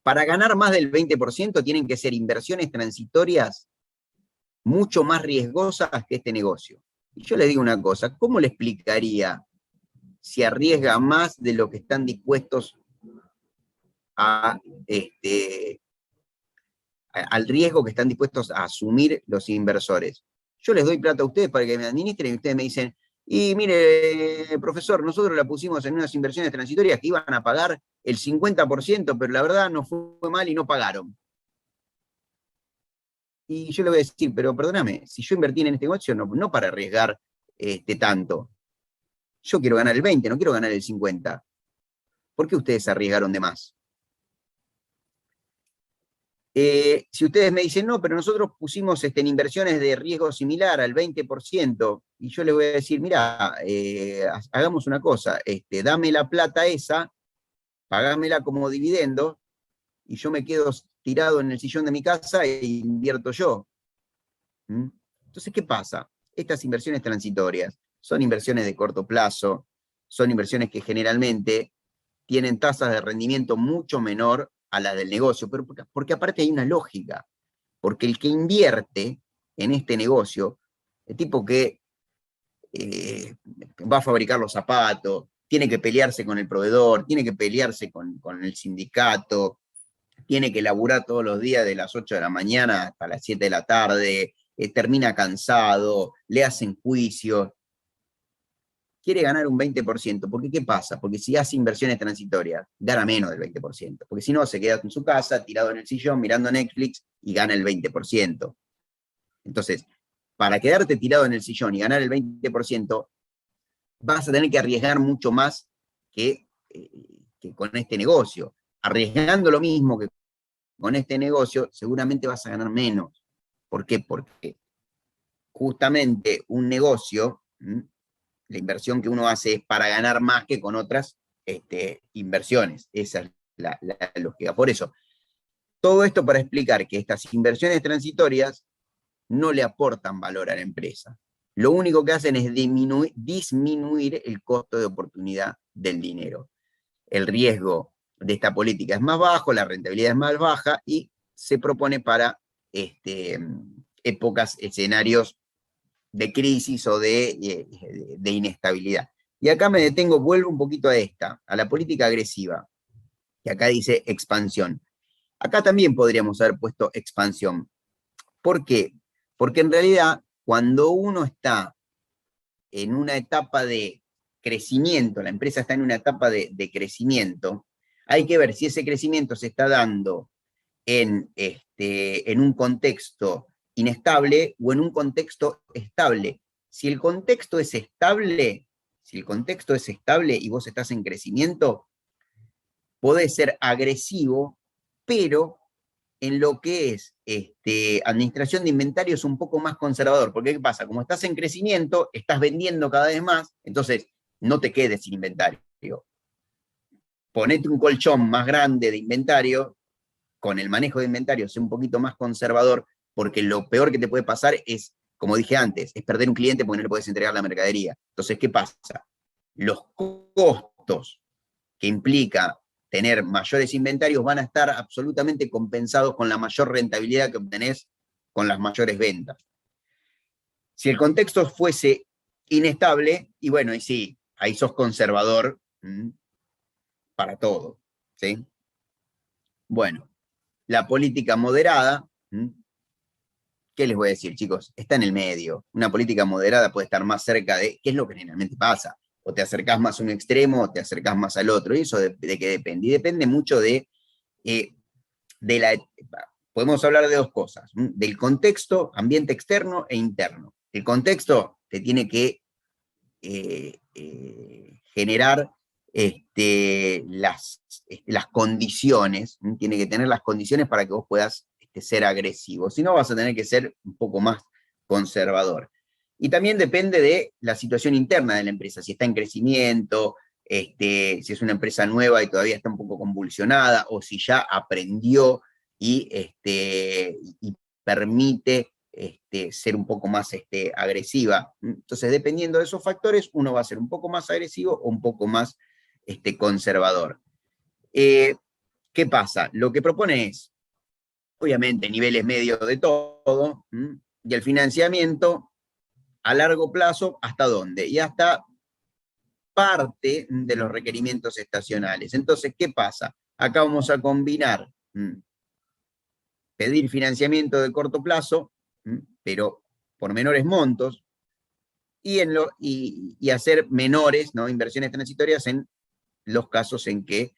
Para ganar más del 20% tienen que ser inversiones transitorias mucho más riesgosas que este negocio. Y yo les digo una cosa, ¿cómo le explicaría si arriesga más de lo que están dispuestos al riesgo que están dispuestos a asumir los inversores? Yo les doy plata a ustedes para que me administren y ustedes me dicen, y mire, profesor, nosotros la pusimos en unas inversiones transitorias que iban a pagar el 50%, pero la verdad nos fue mal y no pagaron. Y yo le voy a decir, pero perdóname, si yo invertí en este negocio no para arriesgar tanto. Yo quiero ganar el 20, no quiero ganar el 50. ¿Por qué ustedes arriesgaron de más? Si ustedes me dicen, no, pero nosotros pusimos en inversiones de riesgo similar al 20%, y yo les voy a decir, mira, hagamos una cosa, dame la plata esa, pagámela como dividendo, y yo me quedo tirado en el sillón de mi casa e invierto yo. Entonces, ¿qué pasa? Estas inversiones transitorias son inversiones de corto plazo, son inversiones que generalmente tienen tasas de rendimiento mucho menor a la del negocio, pero porque aparte hay una lógica, porque el que invierte en este negocio, el tipo que va a fabricar los zapatos, tiene que pelearse con el proveedor, tiene que pelearse con el sindicato, tiene que laburar todos los días de las 8 de la mañana hasta las 7 de la tarde, termina cansado, le hacen juicios, quiere ganar un 20%, porque ¿qué pasa? Porque si hace inversiones transitorias, gana menos del 20%, porque si no, se queda en su casa, tirado en el sillón, mirando Netflix, y gana el 20%. Entonces, para quedarte tirado en el sillón y ganar el 20%, vas a tener que arriesgar mucho más que con este negocio. Arriesgando lo mismo que con este negocio, seguramente vas a ganar menos. ¿Por qué? Porque justamente un negocio, la inversión que uno hace es para ganar más que con otras inversiones. Esa es la lógica. Por eso, todo esto para explicar que estas inversiones transitorias no le aportan valor a la empresa. Lo único que hacen es disminuir el costo de oportunidad del dinero. el riesgo de esta política es más bajo, la rentabilidad es más baja, y se propone para épocas, escenarios de crisis o de inestabilidad. Y acá me detengo, vuelvo un poquito a la política agresiva, que acá dice expansión. Acá también podríamos haber puesto expansión. ¿Por qué? Porque en realidad, cuando uno está en una etapa de crecimiento, la empresa está en una etapa de crecimiento, hay que ver si ese crecimiento se está dando en un contexto inestable o en un contexto estable. Si el contexto es estable, y vos estás en crecimiento, podés ser agresivo, pero en lo que es administración de inventario es un poco más conservador, porque ¿qué pasa? Como estás en crecimiento, estás vendiendo cada vez más, entonces no te quedes sin inventario. Ponete un colchón más grande de inventario, con el manejo de inventario, sé un poquito más conservador, porque lo peor que te puede pasar es, como dije antes, es perder un cliente porque no le puedes entregar la mercadería. Entonces, ¿qué pasa? Los costos que implica tener mayores inventarios van a estar absolutamente compensados con la mayor rentabilidad que obtenés con las mayores ventas. Si el contexto fuese inestable, y bueno, y sí, ahí sos conservador para todo, ¿sí? Bueno, la política moderada, ¿qué les voy a decir, chicos? Está en el medio. Una política moderada puede estar más cerca de, ¿qué es lo que generalmente pasa? O te acercás más a un extremo o te acercás más al otro. ¿Y eso de qué depende? Y depende mucho podemos hablar de dos cosas, del contexto, ambiente externo e interno. El contexto te tiene que generar las condiciones, tiene que tener las condiciones para que vos puedas ser agresivo. Si no, vas a tener que ser un poco más conservador. Y también depende de la situación interna de la empresa, si está en crecimiento, si es una empresa nueva y todavía está un poco convulsionada, o si ya aprendió y permite ser un poco más agresiva. Entonces, dependiendo de esos factores, uno va a ser un poco más agresivo o un poco más conservador. ¿Qué pasa? Lo que propone es, obviamente, niveles medios de todo, y el financiamiento a largo plazo, ¿hasta dónde? Y hasta parte de los requerimientos estacionales. Entonces, ¿qué pasa? Acá vamos a combinar pedir financiamiento de corto plazo, pero por menores montos, y hacer menores, ¿no?, inversiones transitorias en los casos en que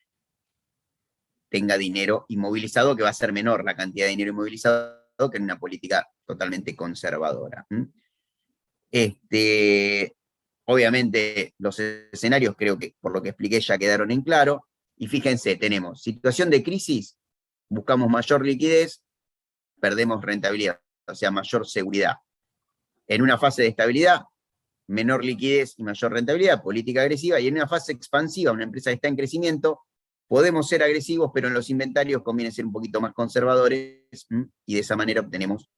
tenga dinero inmovilizado, que va a ser menor la cantidad de dinero inmovilizado que en una política totalmente conservadora. Obviamente los escenarios, creo que por lo que expliqué ya quedaron en claro, y fíjense, tenemos situación de crisis, buscamos mayor liquidez, perdemos rentabilidad, o sea, mayor seguridad. En una fase de estabilidad, menor liquidez y mayor rentabilidad, política agresiva, y en una fase expansiva, una empresa que está en crecimiento, podemos ser agresivos, pero en los inventarios conviene ser un poquito más conservadores, y de esa manera obtenemos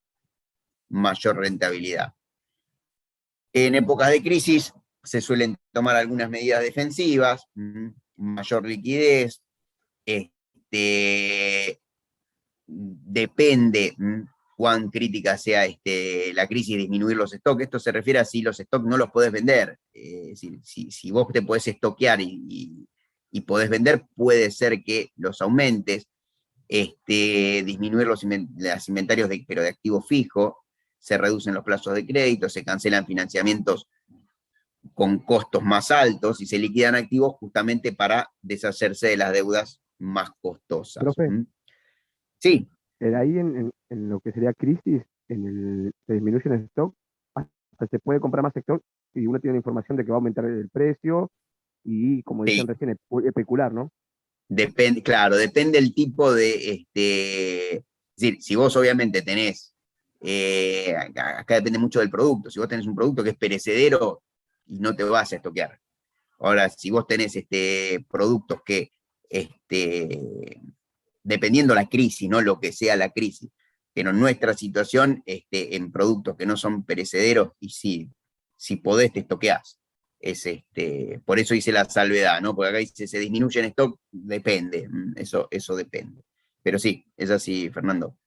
mayor rentabilidad. En épocas de crisis se suelen tomar algunas medidas defensivas, mayor liquidez, depende cuán crítica sea la crisis, disminuir los stocks. Esto se refiere a si los stocks no los podés vender. Si vos te podés estoquear y podés vender, puede ser que los aumentes, disminuir los inventarios pero de activo fijo, se reducen los plazos de crédito, se cancelan financiamientos con costos más altos y se liquidan activos justamente para deshacerse de las deudas más costosas. Profe, sí. Ahí en lo que sería crisis, se disminuye el stock, hasta se puede comprar más stock y uno tiene la información de que va a aumentar el precio y, como decían recién, especular, ¿no? Depende, claro, depende el tipo de, es decir, si vos obviamente tenés, acá depende mucho del producto, si vos tenés un producto que es perecedero y no te vas a estoquear. Ahora, si vos tenés productos que, dependiendo la crisis, no lo que sea la crisis, pero en nuestra situación, en productos que no son perecederos, y si podés te estoqueás. por eso hice la salvedad, ¿no? Porque acá dice, se disminuye en stock, depende, eso depende. Pero sí, es así, Fernando.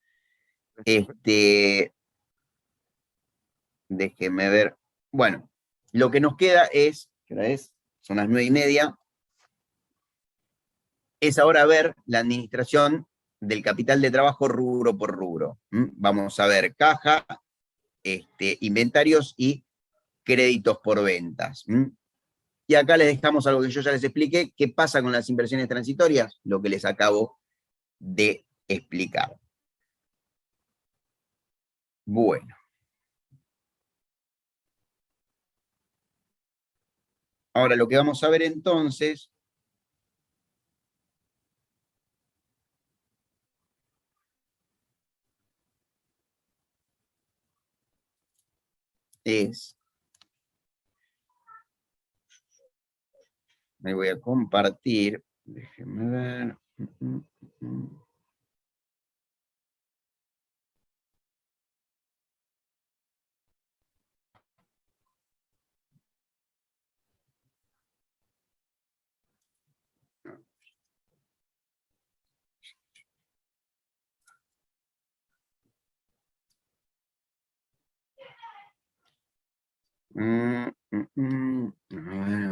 Déjeme ver. Bueno, lo que nos queda es, ¿qué hora es? Son las 9:30. Es ahora ver la administración del capital de trabajo rubro por rubro. Vamos a ver caja, inventarios y créditos por ventas. Y acá les dejamos algo que yo ya les expliqué. ¿Qué pasa con las inversiones transitorias? Lo que les acabo de explicar. Bueno. Ahora lo que vamos a ver entonces es, me voy a compartir, déjenme ver. A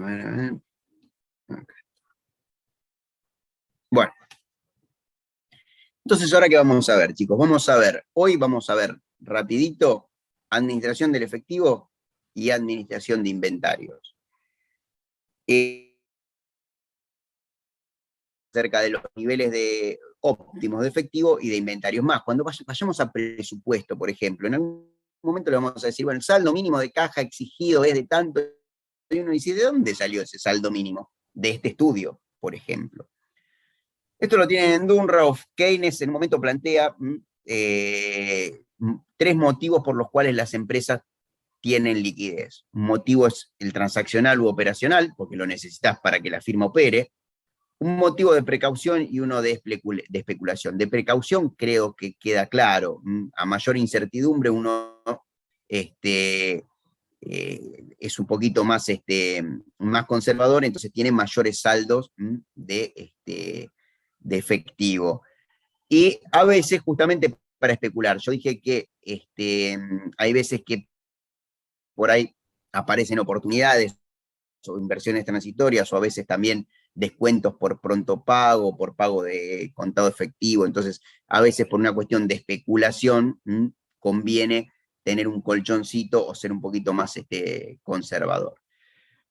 ver. Okay. Bueno. Entonces, ¿ahora qué vamos a ver, chicos? Hoy vamos a ver rapidito administración del efectivo y administración de inventarios. Acerca de los niveles óptimos de efectivo y de inventarios más. Cuando vayamos a presupuesto, por ejemplo, en algún momento le vamos a decir, bueno, el saldo mínimo de caja exigido es de tanto, y uno dice, ¿de dónde salió ese saldo mínimo? De este estudio, por ejemplo. Esto lo tienen en Dunroff. Keynes en un momento plantea 3 motivos por los cuales las empresas tienen liquidez. Un motivo es el transaccional u operacional, porque lo necesitas para que la firma opere. Un motivo de precaución y uno de especulación. De precaución creo que queda claro. A mayor incertidumbre uno es un poquito más conservador, entonces tiene mayores saldos de efectivo. Y a veces, justamente para especular, yo dije que hay veces que por ahí aparecen oportunidades o inversiones transitorias, o a veces también descuentos por pronto pago, por pago de contado efectivo. Entonces, a veces por una cuestión de especulación, conviene tener un colchoncito o ser un poquito más conservador.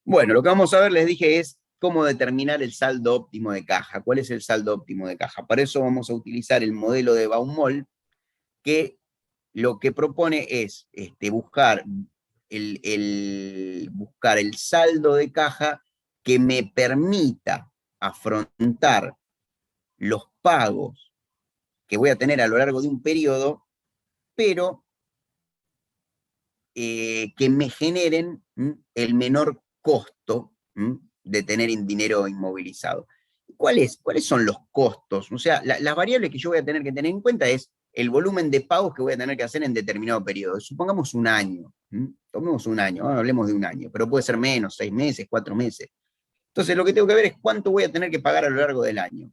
Bueno, lo que vamos a ver, les dije, es cómo determinar el saldo óptimo de caja. ¿Cuál es el saldo óptimo de caja? Para eso vamos a utilizar el modelo de Baumol, que lo que propone es buscar el saldo de caja que me permita afrontar los pagos que voy a tener a lo largo de un periodo, pero que me generen el menor costo de tener dinero inmovilizado. ¿Cuáles son los costos? O sea, las variables que yo voy a tener que tener en cuenta es el volumen de pagos que voy a tener que hacer en determinado periodo. Supongamos un año. Tomemos un año, hablemos de un año, pero puede ser menos, 6 meses, 4 meses. Entonces lo que tengo que ver es cuánto voy a tener que pagar a lo largo del año.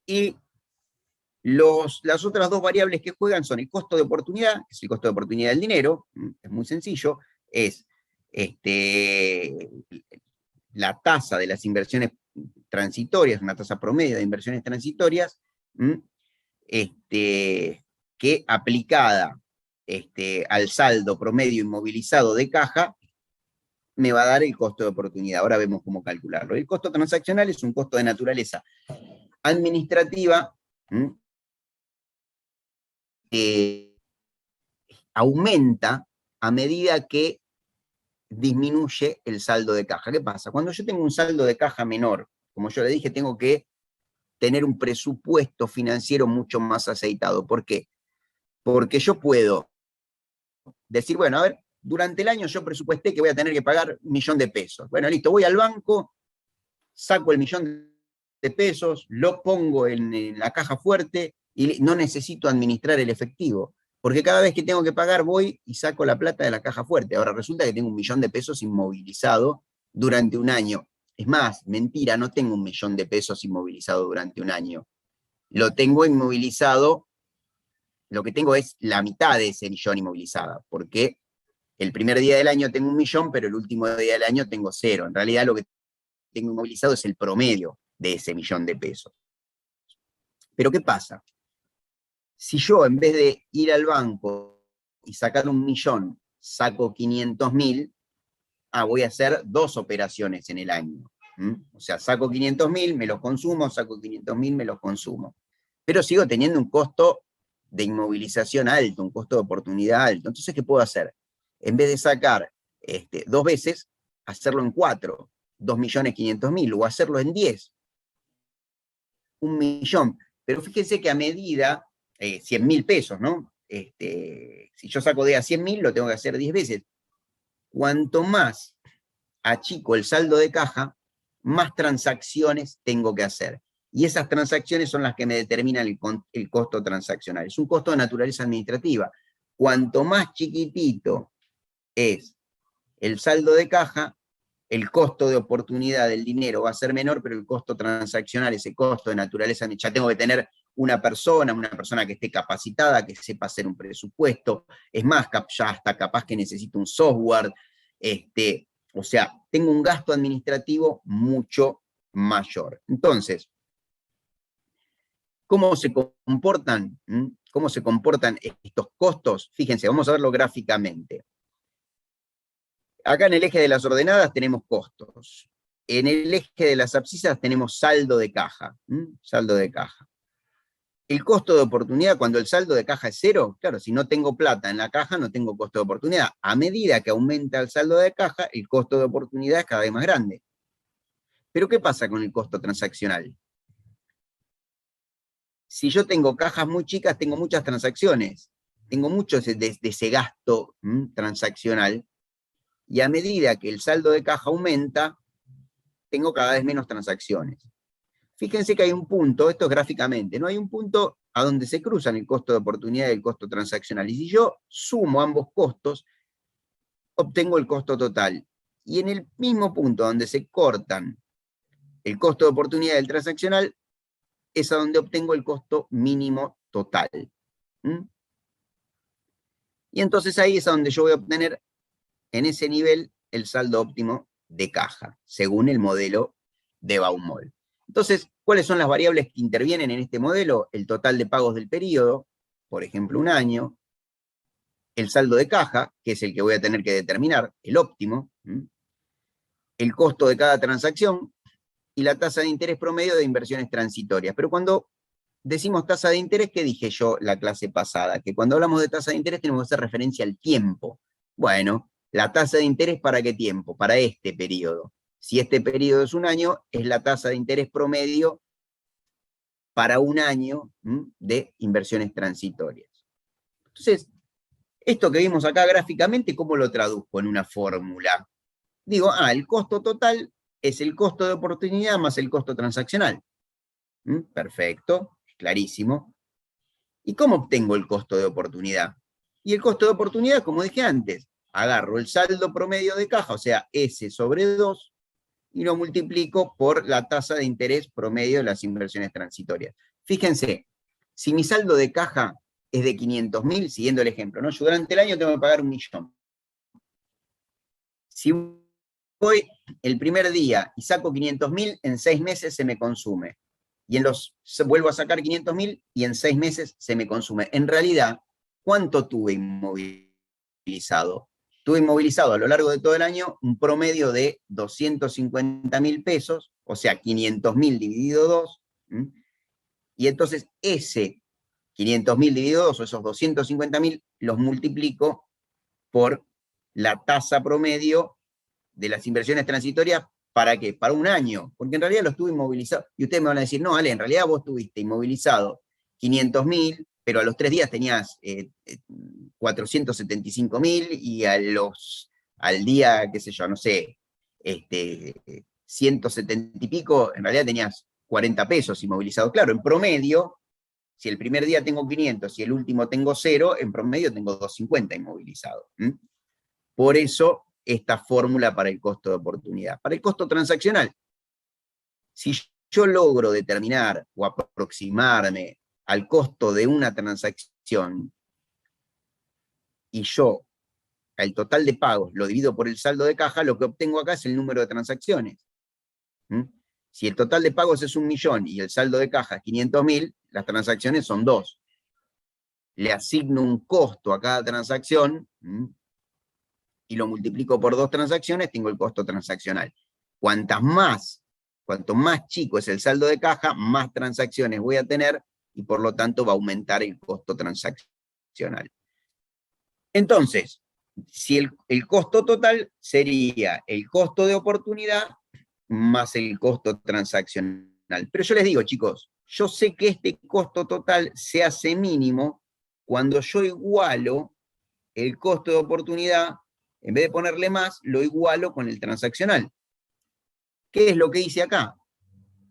Y las otras 2 variables que juegan son el costo de oportunidad, que es el costo de oportunidad del dinero, es muy sencillo, es la tasa de las inversiones transitorias, una tasa promedio de inversiones transitorias, que aplicada al saldo promedio inmovilizado de caja, me va a dar el costo de oportunidad. Ahora vemos cómo calcularlo. El costo transaccional es un costo de naturaleza administrativa, aumenta a medida que disminuye el saldo de caja. ¿Qué pasa? Cuando yo tengo un saldo de caja menor, como yo le dije, tengo que tener un presupuesto financiero mucho más aceitado. ¿Por qué? Porque yo puedo decir, bueno, a ver, durante el año yo presupuesté que voy a tener que pagar 1.000.000 de pesos. Bueno, listo, voy al banco, saco el 1.000.000 de pesos, lo pongo en la caja fuerte y no necesito administrar el efectivo. Porque cada vez que tengo que pagar voy y saco la plata de la caja fuerte. Ahora resulta que tengo 1 millón de pesos inmovilizado durante un año. Es más, mentira, no tengo 1 millón de pesos inmovilizado durante un año. Lo tengo inmovilizado, lo que tengo es la mitad de ese millón inmovilizada, porque el primer día del año tengo 1 millón, pero el último día del año tengo 0. En realidad lo que tengo inmovilizado es el promedio de ese millón de pesos. Pero ¿qué pasa? Si yo, en vez de ir al banco y sacar 1 millón, saco 500.000, voy a hacer 2 operaciones en el año. O sea, saco 500.000, me los consumo, saco 500.000, me los consumo. Pero sigo teniendo un costo de inmovilización alto, un costo de oportunidad alto. Entonces, ¿qué puedo hacer? En vez de sacar 2 veces, hacerlo en 4, 2.500.000, o hacerlo en 10, 1 millón. Pero fíjense que a medida, 100.000 pesos, ¿no? Si yo saco de a 100.000, lo tengo que hacer 10 veces. Cuanto más achico el saldo de caja, más transacciones tengo que hacer. Y esas transacciones son las que me determinan el costo transaccional. Es un costo de naturaleza administrativa. Cuanto más chiquitito es el saldo de caja, el costo de oportunidad del dinero va a ser menor, pero el costo transaccional, ese costo de naturaleza, ya tengo que tener una persona que esté capacitada, que sepa hacer un presupuesto. Es más, ya hasta capaz que necesito un software. O sea, tengo un gasto administrativo mucho mayor. Entonces, ¿cómo se comportan? ¿Cómo se comportan estos costos? Fíjense, vamos a verlo gráficamente. Acá en el eje de las ordenadas tenemos costos. En el eje de las abscisas tenemos saldo de caja. Saldo de caja. El costo de oportunidad, cuando el saldo de caja es 0, claro, si no tengo plata en la caja, no tengo costo de oportunidad. A medida que aumenta el saldo de caja, el costo de oportunidad es cada vez más grande. Pero ¿qué pasa con el costo transaccional? Si yo tengo cajas muy chicas, tengo muchas transacciones. Tengo mucho de ese gasto transaccional. Y a medida que el saldo de caja aumenta, tengo cada vez menos transacciones. Fíjense que hay un punto, esto es gráficamente, ¿no? Hay un punto a donde se cruzan el costo de oportunidad y el costo transaccional. Y si yo sumo ambos costos, obtengo el costo total. Y en el mismo punto donde se cortan el costo de oportunidad y el transaccional, es a donde obtengo el costo mínimo total. Y entonces ahí es a donde yo voy a obtener en ese nivel el saldo óptimo de caja, según el modelo de Baumol. Entonces, ¿cuáles son las variables que intervienen en este modelo? El total de pagos del periodo, por ejemplo, un año, el saldo de caja, que es el que voy a tener que determinar, el óptimo, el costo de cada transacción, y la tasa de interés promedio de inversiones transitorias. Pero cuando decimos tasa de interés, ¿qué dije yo la clase pasada? Que cuando hablamos de tasa de interés tenemos que hacer referencia al tiempo. Bueno, la tasa de interés, ¿para qué tiempo? Para este periodo. Si este periodo es un año, es la tasa de interés promedio para un año de inversiones transitorias. Entonces, esto que vimos acá gráficamente, ¿cómo lo traduzco en una fórmula? Digo, el costo total es el costo de oportunidad más el costo transaccional. Perfecto, clarísimo. ¿Y cómo obtengo el costo de oportunidad? Y el costo de oportunidad, como dije antes, agarro el saldo promedio de caja, o sea, S sobre 2, y lo multiplico por la tasa de interés promedio de las inversiones transitorias. Fíjense, si mi saldo de caja es de 500.000, siguiendo el ejemplo, ¿no? Yo durante el año tengo que pagar 1 millón. Si voy el primer día y saco 500.000, en 6 meses se me consume. Y vuelvo a sacar 500.000 y en 6 meses se me consume. En realidad, ¿cuánto tuve inmovilizado? Tuve inmovilizado a lo largo de todo el año un promedio de 250.000 pesos, o sea, 500.000 dividido 2, y entonces ese 500.000 dividido 2, o esos 250.000, los multiplico por la tasa promedio de las inversiones transitorias. ¿Para qué? Para un año, porque en realidad lo estuve inmovilizado. Y ustedes me van a decir, no, Ale, en realidad vos tuviste inmovilizado 500.000, pero a los 3 días tenías 475.000 y al día, qué sé yo, no sé, 170 y pico, en realidad tenías 40 pesos inmovilizados. Claro, en promedio, Si el primer día tengo 500 y el último tengo 0, en promedio tengo 250 inmovilizados. Por eso, esta fórmula para el costo de oportunidad. Para el costo transaccional, si yo logro determinar o aproximarme al costo de una transacción y yo el total de pagos lo divido por el saldo de caja, lo que obtengo acá es el número de transacciones. Si el total de pagos es 1.000.000 y el saldo de caja es 500.000, las transacciones son 2. Le asigno un costo a cada transacción y lo multiplico por 2 transacciones, tengo el costo transaccional. Cuanto más chico es el saldo de caja, más transacciones voy a tener y por lo tanto va a aumentar el costo transaccional. Entonces, si el costo total sería el costo de oportunidad más el costo transaccional. Pero yo les digo, chicos, yo sé que este costo total se hace mínimo cuando yo igualo el costo de oportunidad, en vez de ponerle más, lo igualo con el transaccional. ¿Qué es lo que hice acá?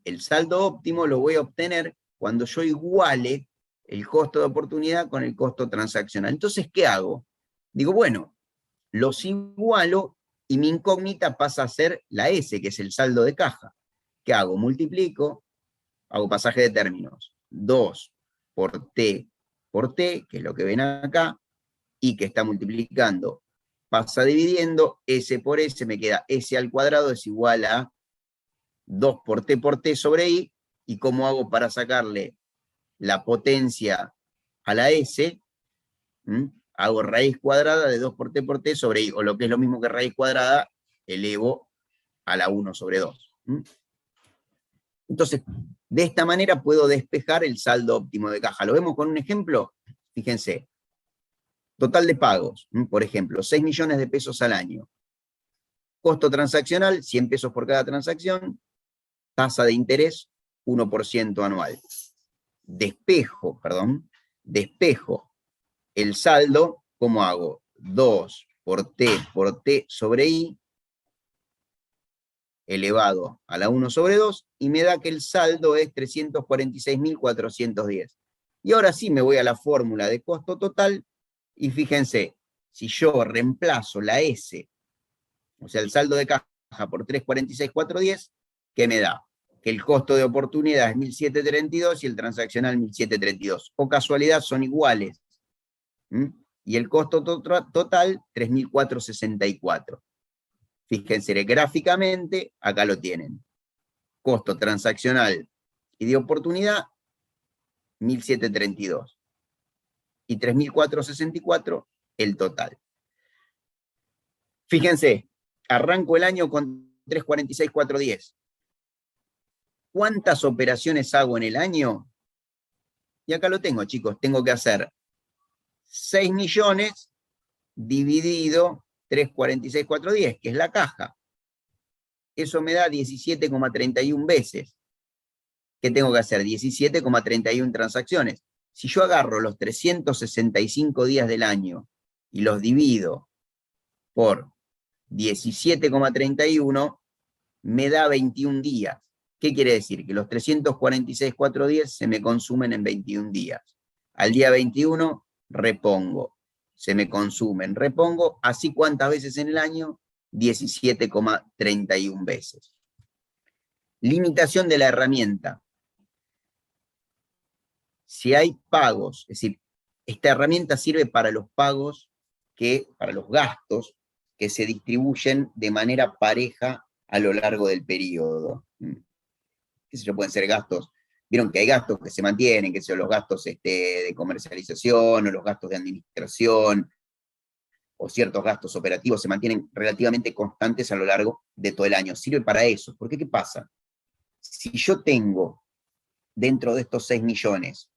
El saldo óptimo lo voy a obtener cuando yo iguale el costo de oportunidad con el costo transaccional. Entonces, ¿qué hago? Digo, bueno, los igualo y mi incógnita pasa a ser la S, que es el saldo de caja. ¿Qué hago? Multiplico, hago pasaje de términos. 2 por T, que es lo que ven acá, y que está multiplicando. Pasa dividiendo, S por S, me queda S al cuadrado es igual a 2 por T sobre I, y ¿cómo hago para sacarle la potencia a la S? Hago raíz cuadrada de 2 por T sobre I, o lo que es lo mismo que raíz cuadrada, elevo a la 1 sobre 2. Entonces, de esta manera puedo despejar el saldo óptimo de caja. ¿Lo vemos con un ejemplo? Fíjense. Total de pagos, por ejemplo, 6 millones de pesos al año. Costo transaccional, 100 pesos por cada transacción. Tasa de interés, 1% anual. Despejo el saldo, ¿cómo hago? 2 por T sobre I, elevado a la 1 sobre 2, y me da que el saldo es 346.410. Y ahora sí me voy a la fórmula de costo total, y fíjense, si yo reemplazo la S, o sea, el saldo de caja por 346.410, ¿qué me da? Que el costo de oportunidad es 1.732 y el transaccional 1.732. O casualidad son iguales. Y el costo total, 3.464. Fíjense, gráficamente, acá lo tienen. Costo transaccional y de oportunidad, 1.732. Y 3.464, el total. Fíjense, arranco el año con 346.410. ¿Cuántas operaciones hago en el año? Y acá lo tengo, chicos. Tengo que hacer 6 millones dividido 346.410, que es la caja. Eso me da 17,31 veces. ¿Qué tengo que hacer? 17,31 transacciones. Si yo agarro los 365 días del año y los divido por 17,31, me da 21 días. ¿Qué quiere decir? Que los 346.410 se me consumen en 21 días. Al día 21 repongo. Se me consumen, repongo. ¿Así cuántas veces en el año? 17,31 veces. Limitación de la herramienta. Si hay pagos, es decir, esta herramienta sirve para los pagos, para los gastos que se distribuyen de manera pareja a lo largo del periodo. ¿Qué sé yo? Pueden ser gastos, vieron que hay gastos que se mantienen, que son los gastos de comercialización, o los gastos de administración, o ciertos gastos operativos se mantienen relativamente constantes a lo largo de todo el año. Sirve para eso. Porque ¿qué pasa? Si yo tengo dentro de estos 6 millones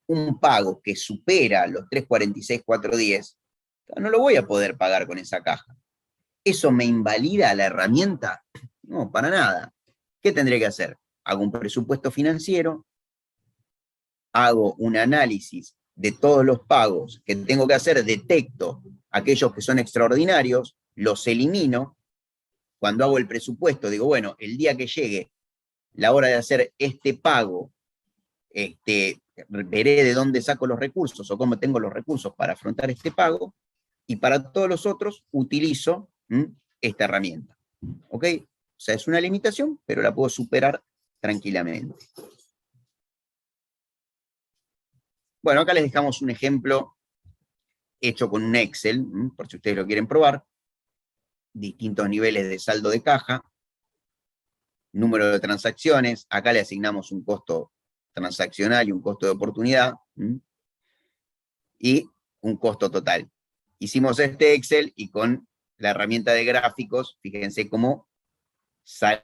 un pago que supera los 346.410, no lo voy a poder pagar con esa caja. ¿Eso me invalida la herramienta? No, para nada. ¿Qué tendré que hacer? Hago un presupuesto financiero, hago un análisis de todos los pagos que tengo que hacer, detecto aquellos que son extraordinarios, los elimino. Cuando hago el presupuesto, digo, bueno, el día que llegue la hora de hacer este pago, veré de dónde saco los recursos o cómo tengo los recursos para afrontar este pago, y para todos los otros utilizo esta herramienta. ¿Ok? O sea, es una limitación, pero la puedo superar tranquilamente. Bueno, acá les dejamos un ejemplo hecho con un Excel, por si ustedes lo quieren probar. Distintos niveles de saldo de caja, número de transacciones, acá le asignamos un costo transaccional y un costo de oportunidad, y un costo total. Hicimos este Excel y con la herramienta de gráficos, fíjense cómo sale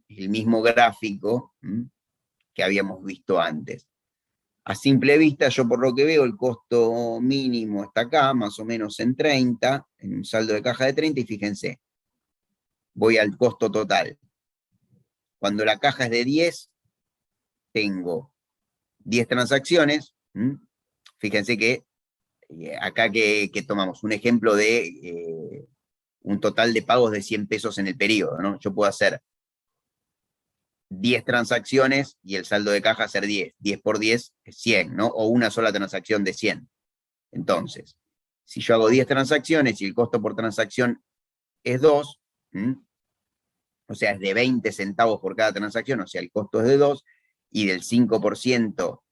el mismo gráfico que habíamos visto antes. A simple vista, yo por lo que veo, el costo mínimo está acá, más o menos en 30, en un saldo de caja de 30, y fíjense, voy al costo total. Cuando la caja es de 10, tengo 10 transacciones. Fíjense que acá que tomamos un ejemplo de un total de pagos de 100 pesos en el periodo, ¿no? Yo puedo hacer 10 transacciones y el saldo de caja ser 10. 10 por 10 es 100, ¿no? O una sola transacción de 100. Entonces, si yo hago 10 transacciones y el costo por transacción es 2, o sea, es de 20 centavos por cada transacción, o sea, el costo es de 2, y del 5%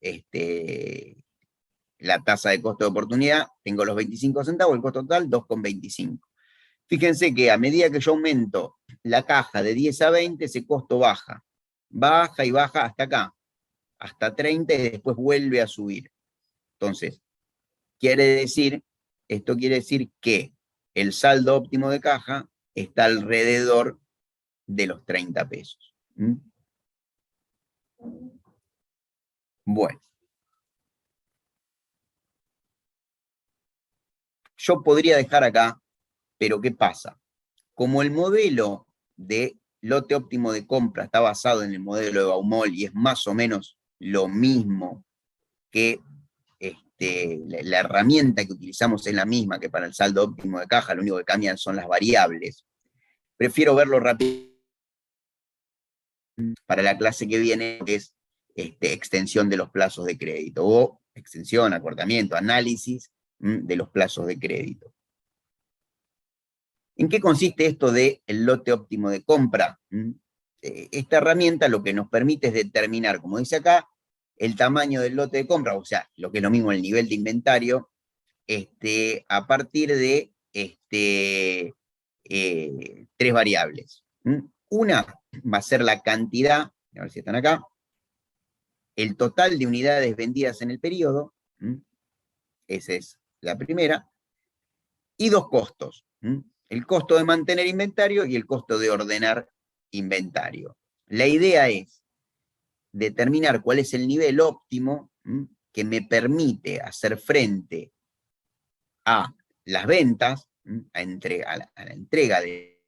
la tasa de costo de oportunidad, tengo los 25 centavos, el costo total 2,25. Fíjense que a medida que yo aumento la caja de 10 a 20, ese costo baja. Baja y baja hasta acá, hasta 30, y después vuelve a subir. Entonces, esto quiere decir que el saldo óptimo de caja está alrededor de los 30 pesos. Bueno. Yo podría dejar acá, pero ¿qué pasa? Como el modelo de lote óptimo de compra está basado en el modelo de Baumol y es más o menos lo mismo que la herramienta que utilizamos es la misma que para el saldo óptimo de caja, lo único que cambian son las variables. Prefiero verlo rápido para la clase que viene, que es extensión de los plazos de crédito, o extensión, acortamiento, análisis de los plazos de crédito. ¿En qué consiste esto del lote óptimo de compra? Esta herramienta lo que nos permite es determinar, como dice acá, el tamaño del lote de compra, o sea, lo que es lo mismo el nivel de inventario, a partir de 3 variables. Una va a ser la cantidad, a ver si están acá, el total de unidades vendidas en el periodo, esa es la primera, y 2 costos, el costo de mantener inventario y el costo de ordenar inventario. La idea es determinar cuál es el nivel óptimo que me permite hacer frente a las ventas, a la entrega de...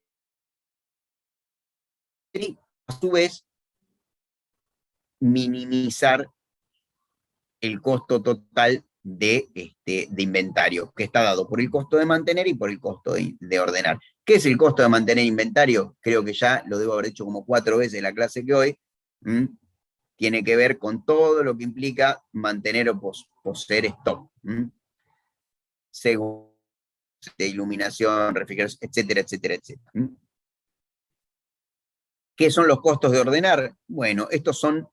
y a su vez minimizar el costo total de inventario, que está dado por el costo de mantener y por el costo de ordenar. ¿Qué es el costo de mantener inventario? Creo que ya lo debo haber hecho como 4 veces en la clase que hoy. Tiene que ver con todo lo que implica mantener o poseer stock. Según de iluminación, refrigeración, etcétera, etcétera, etcétera. ¿Qué son los costos de ordenar? Bueno, estos son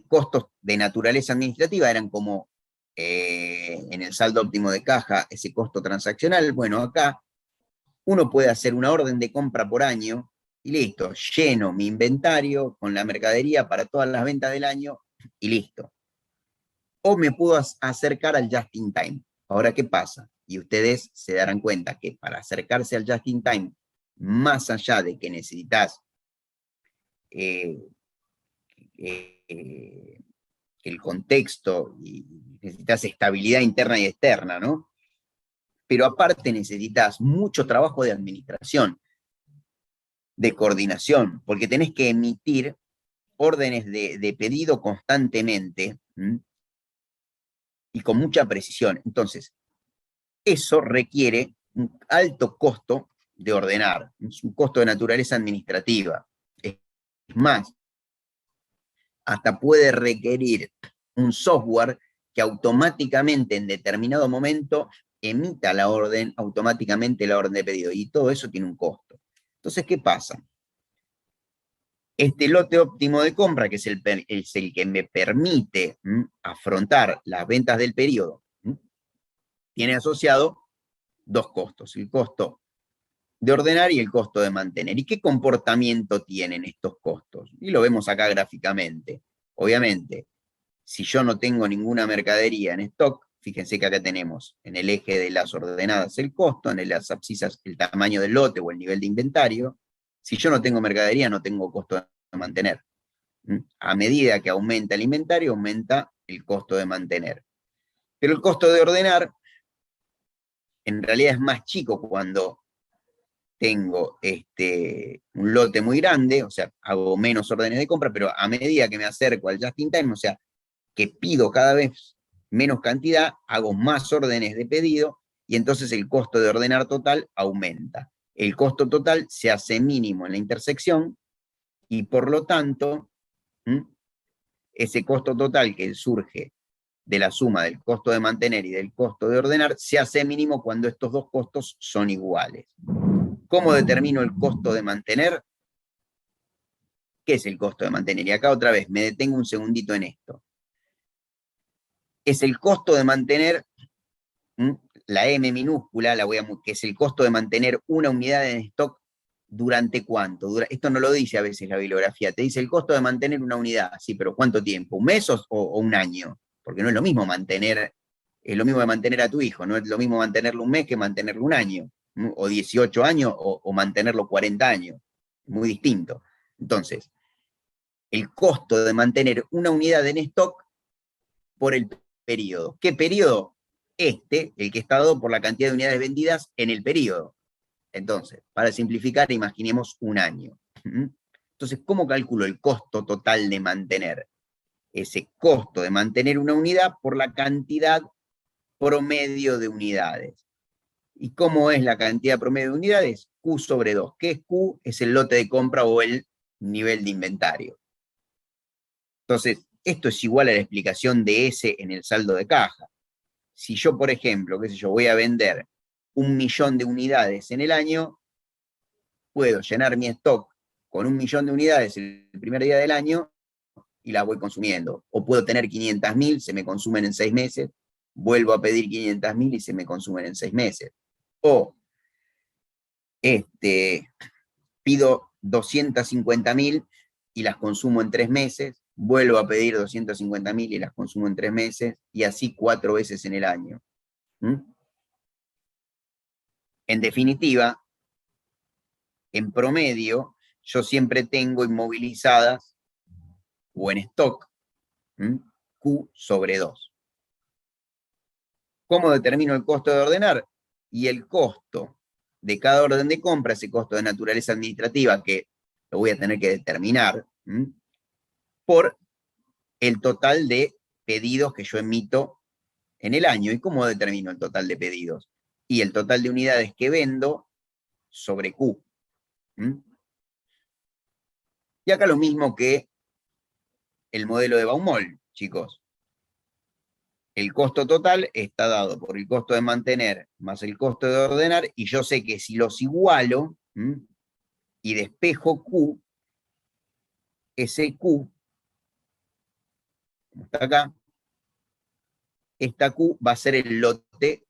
costos de naturaleza administrativa, eran como en el saldo óptimo de caja, ese costo transaccional. Bueno, acá uno puede hacer una orden de compra por año y listo, lleno mi inventario con la mercadería para todas las ventas del año y listo. O me puedo acercar al just in time. Ahora, ¿qué pasa? Y ustedes se darán cuenta que para acercarse al just in time, más allá de que necesitas el contexto y necesitas estabilidad interna y externa, ¿no? Pero aparte necesitas mucho trabajo de administración, de coordinación, porque tenés que emitir órdenes de pedido constantemente y con mucha precisión. Entonces, eso requiere un alto costo de ordenar, es un costo de naturaleza administrativa. Es más, hasta puede requerir un software que automáticamente en determinado momento emita la orden, automáticamente la orden de pedido, y todo eso tiene un costo. Entonces, ¿qué pasa? Este lote óptimo de compra, que es el que me permite afrontar las ventas del periodo, tiene asociado dos costos, el costo de ordenar y el costo de mantener. ¿Y qué comportamiento tienen estos costos? Y lo vemos acá gráficamente. Obviamente, si yo no tengo ninguna mercadería en stock, fíjense que acá tenemos en el eje de las ordenadas el costo, en las abscisas el tamaño del lote o el nivel de inventario. Si yo no tengo mercadería, no tengo costo de mantener. A medida que aumenta el inventario, aumenta el costo de mantener. Pero el costo de ordenar, en realidad es más chico cuando tengo un lote muy grande, o sea, hago menos órdenes de compra, pero a medida que me acerco al just in time, o sea, que pido cada vez menos cantidad, hago más órdenes de pedido, y entonces el costo de ordenar total aumenta. El costo total se hace mínimo en la intersección, y por lo tanto, ese costo total que surge de la suma del costo de mantener y del costo de ordenar, se hace mínimo cuando estos dos costos son iguales. ¿Cómo determino el costo de mantener? ¿Qué es el costo de mantener? Y acá otra vez, me detengo un segundito en esto. Es el costo de mantener, la M minúscula, que es el costo de mantener una unidad en stock durante cuánto. Esto no lo dice a veces la bibliografía, te dice el costo de mantener una unidad, sí, pero ¿cuánto tiempo? ¿Un mes o un año? Porque no es lo mismo mantener, es lo mismo de mantener a tu hijo, no es lo mismo mantenerlo un mes que mantenerlo un año, o 18 años o mantenerlo 40 años, muy distinto. Entonces, el costo de mantener una unidad en stock por el periodo. ¿Qué periodo? El que está dado por la cantidad de unidades vendidas en el periodo. Entonces, para simplificar, imaginemos un año. Entonces, ¿cómo calculo el costo total de mantener? Ese costo de mantener una unidad por la cantidad promedio de unidades. ¿Y cómo es la cantidad promedio de unidades? Q sobre 2. ¿Qué es Q? Es el lote de compra o el nivel de inventario. Entonces, esto es igual a la explicación de S en el saldo de caja. Si yo, por ejemplo, qué sé yo, voy a vender 1.000.000 de unidades en el año, puedo llenar mi stock con 1.000.000 de unidades el primer día del año y las voy consumiendo. O puedo tener 500.000, se me consumen en 6 meses, vuelvo a pedir 500.000 y se me consumen en 6 meses. O pido 250.000 y las consumo en 3 meses, vuelvo a pedir 250.000 y las consumo en 3 meses, y así 4 veces en el año. En definitiva, en promedio, yo siempre tengo inmovilizadas o en stock Q sobre 2. ¿Cómo determino el costo de ordenar? Y el costo de cada orden de compra, ese costo de naturaleza administrativa que lo voy a tener que determinar por el total de pedidos que yo emito en el año. ¿Y cómo determino el total de pedidos? Y el total de unidades que vendo sobre Q. Y acá lo mismo que el modelo de Baumol, chicos. El costo total está dado por el costo de mantener más el costo de ordenar, y yo sé que si los igualo y despejo Q, ese Q, como está acá, esta Q va a ser el lote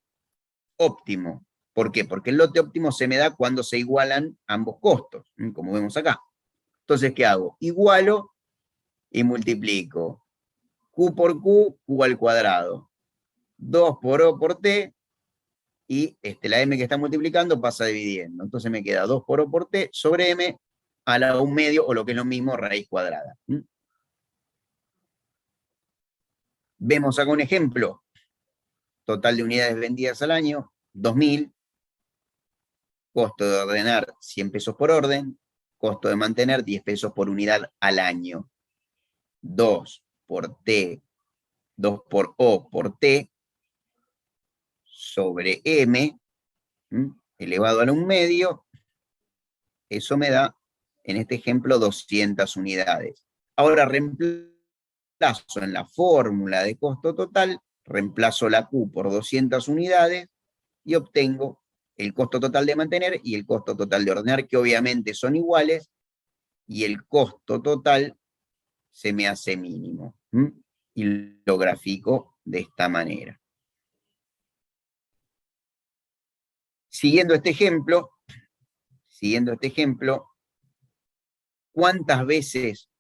óptimo. ¿Por qué? Porque el lote óptimo se me da cuando se igualan ambos costos, como vemos acá. Entonces, ¿qué hago? Igualo y multiplico. Q por Q, Q al cuadrado. 2 por O por T, y la M que está multiplicando pasa dividiendo. Entonces me queda 2 por O por T sobre M a la 1/2, o lo que es lo mismo, raíz cuadrada. Vemos acá un ejemplo. Total de unidades vendidas al año, 2.000. Costo de ordenar, 100 pesos por orden. Costo de mantener, 10 pesos por unidad al año. 2 por T, 2 por O por T, sobre M, elevado a la 1/2, eso me da, en este ejemplo, 200 unidades. Ahora reemplazo reemplazo en la fórmula de costo total, reemplazo la Q por 200 unidades y obtengo el costo total de mantener y el costo total de ordenar, que obviamente son iguales, y el costo total se me hace mínimo. Y lo grafico de esta manera. Siguiendo este ejemplo, ¿cuántas veces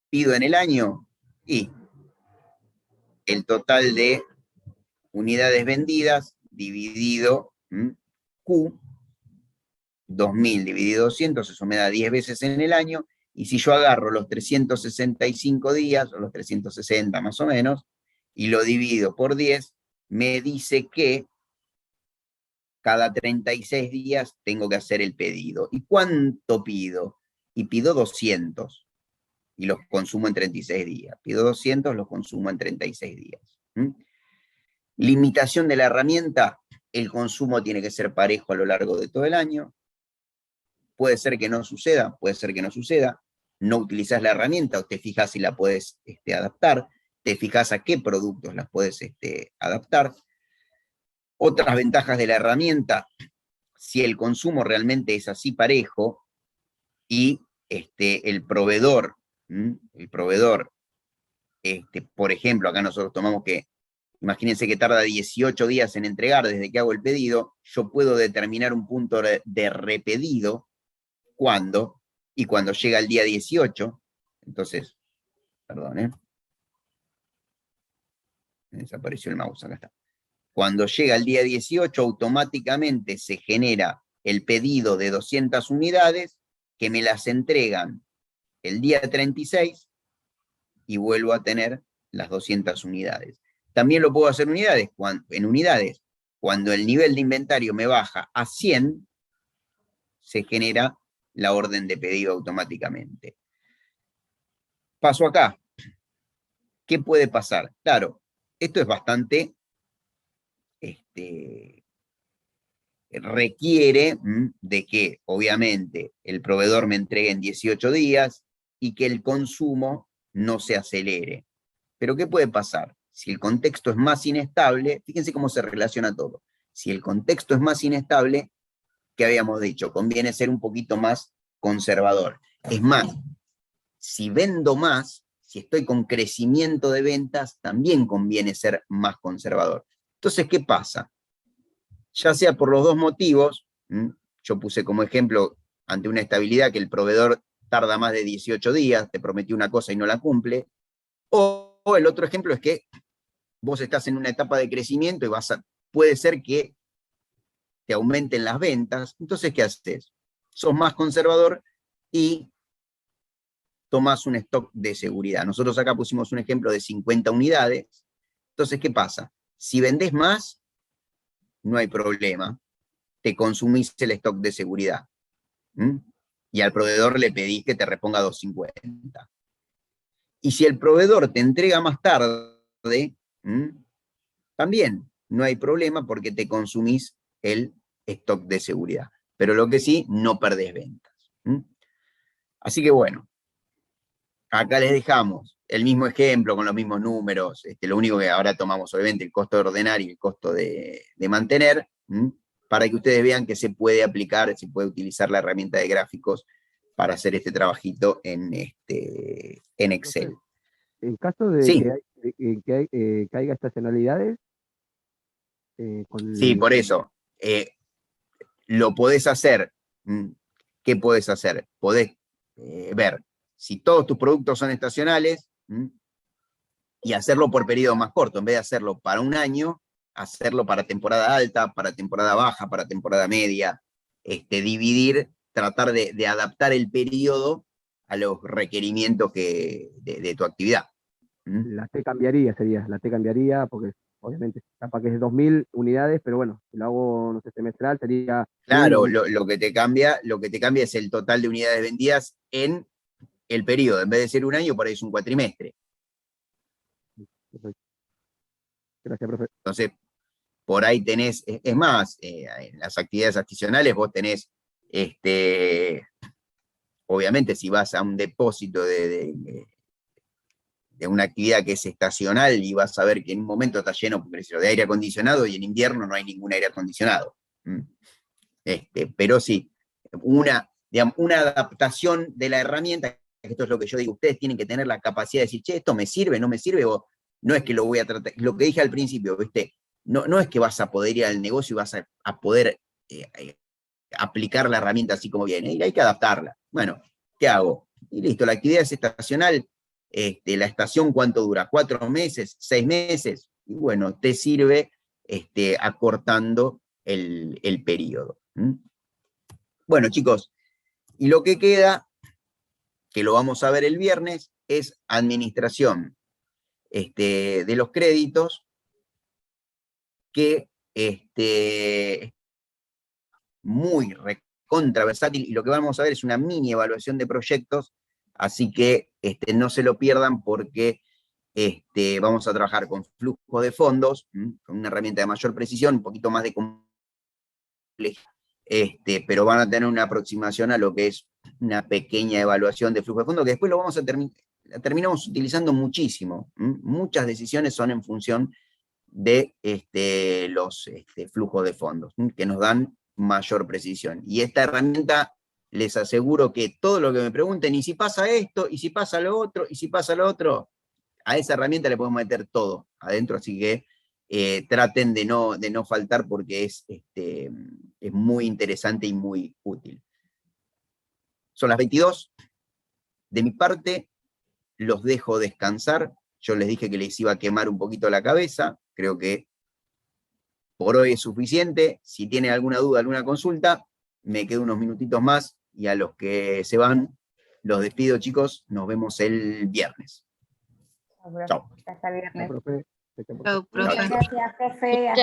pido en el año? Y el total de unidades vendidas dividido Q, 2000 dividido 200, eso me da 10 veces en el año, y si yo agarro los 365 días, o los 360 más o menos, y lo divido por 10, me dice que cada 36 días tengo que hacer el pedido. ¿Y cuánto pido? Y pido 200, y los consumo en 36 días. Pido 200, los consumo en 36 días. Limitación de la herramienta, el consumo tiene que ser parejo a lo largo de todo el año. Puede ser que no suceda, puede ser que no suceda. No utilizás la herramienta o te fijas si la puedes adaptar, te fijas a qué productos las puedes adaptar. Otras ventajas de la herramienta, si el consumo realmente es así parejo y el proveedor, por ejemplo, acá nosotros tomamos que, imagínense que tarda 18 días en entregar desde que hago el pedido, yo puedo determinar un punto de repedido, ¿cuándo? Y cuando llega el día 18, entonces, perdón, me desapareció el mouse, acá está. Cuando llega el día 18, automáticamente se genera el pedido de 200 unidades que me las entregan el día 36 y vuelvo a tener las 200 unidades. También lo puedo hacer en unidades. Cuando el nivel de inventario me baja a 100, se genera la orden de pedido automáticamente. Paso acá. ¿Qué puede pasar? Claro, esto es bastante... requiere de que, obviamente, el proveedor me entregue en 18 días y que el consumo no se acelere. Pero ¿qué puede pasar? Si el contexto es más inestable, fíjense cómo se relaciona todo. Si el contexto es más inestable, ¿qué habíamos dicho? Conviene ser un poquito más conservador. Es más, si vendo más, si estoy con crecimiento de ventas, también conviene ser más conservador. Entonces, ¿qué pasa? Ya sea por los dos motivos, yo puse como ejemplo, ante una estabilidad que el proveedor tarda más de 18 días, te prometió una cosa y no la cumple, o el otro ejemplo es que vos estás en una etapa de crecimiento y puede ser que te aumenten las ventas, entonces ¿qué haces? Sos más conservador y tomás un stock de seguridad. Nosotros acá pusimos un ejemplo de 50 unidades, entonces ¿qué pasa? Si vendés más, no hay problema, te consumís el stock de seguridad. Y al proveedor le pedís que te reponga 250. Y si el proveedor te entrega más tarde, también no hay problema porque te consumís el stock de seguridad. Pero lo que sí, no perdés ventas. Así que bueno, acá les dejamos el mismo ejemplo con los mismos números. Lo único que ahora tomamos, obviamente, el costo de ordenar y el costo de mantener, para que ustedes vean que se puede aplicar, se puede utilizar la herramienta de gráficos para hacer este trabajito en Excel. En caso de sí. que haya estacionalidades, sí, por eso. Lo podés hacer. ¿Qué podés hacer? Podés ver si todos tus productos son estacionales y hacerlo por periodo más corto. En vez de hacerlo para un año, hacerlo para temporada alta, para temporada baja, para temporada media. Dividir, tratar de adaptar el periodo a los requerimientos de tu actividad. La T cambiaría, porque obviamente capaz que es 2000 unidades, pero bueno, si lo hago, no sé, semestral, sería... Claro, lo que te cambia es el total de unidades vendidas en el periodo. En vez de ser un año, por ahí es un cuatrimestre. Gracias, profe. Entonces, por ahí tenés, es más, en las actividades adicionales vos tenés, obviamente si vas a un depósito una actividad que es estacional y vas a ver que en un momento está lleno, por ejemplo, de aire acondicionado y en invierno no hay ningún aire acondicionado. Pero sí, digamos, una adaptación de la herramienta, que esto es lo que yo digo, ustedes tienen que tener la capacidad de decir, che, ¿esto me sirve, no me sirve? O no es que lo voy a tratar, lo que dije al principio, ¿viste? No es que vas a poder ir al negocio y vas a poder aplicar la herramienta así como viene, y hay que adaptarla. Bueno, ¿qué hago? Y listo, la actividad es estacional, la estación ¿cuánto dura? 4 meses, 6 meses, y bueno, te sirve acortando el periodo. Bueno, chicos, y lo que queda, que lo vamos a ver el viernes, es administración de los créditos, que muy recontra versátil, y lo que vamos a ver es una mini evaluación de proyectos, así que no se lo pierdan porque vamos a trabajar con flujos de fondos, con una herramienta de mayor precisión, un poquito más de complejidad, pero van a tener una aproximación a lo que es una pequeña evaluación de flujo de fondos, que después lo vamos a terminamos utilizando muchísimo. Muchas decisiones son en función de los flujos de fondos, que nos dan mayor precisión. Y esta herramienta, les aseguro que todo lo que me pregunten, y si pasa esto, y si pasa lo otro, y si pasa lo otro, a esa herramienta le podemos meter todo adentro, así que traten de no faltar porque es muy interesante y muy útil. Son las 22. De mi parte, los dejo descansar. Yo les dije que les iba a quemar un poquito la cabeza. Creo que por hoy es suficiente. Si tienen alguna duda, alguna consulta, me quedo unos minutitos más, y a los que se van, los despido, chicos. Nos vemos el viernes. Chao. Hasta el viernes. Profe. Gracias, profe.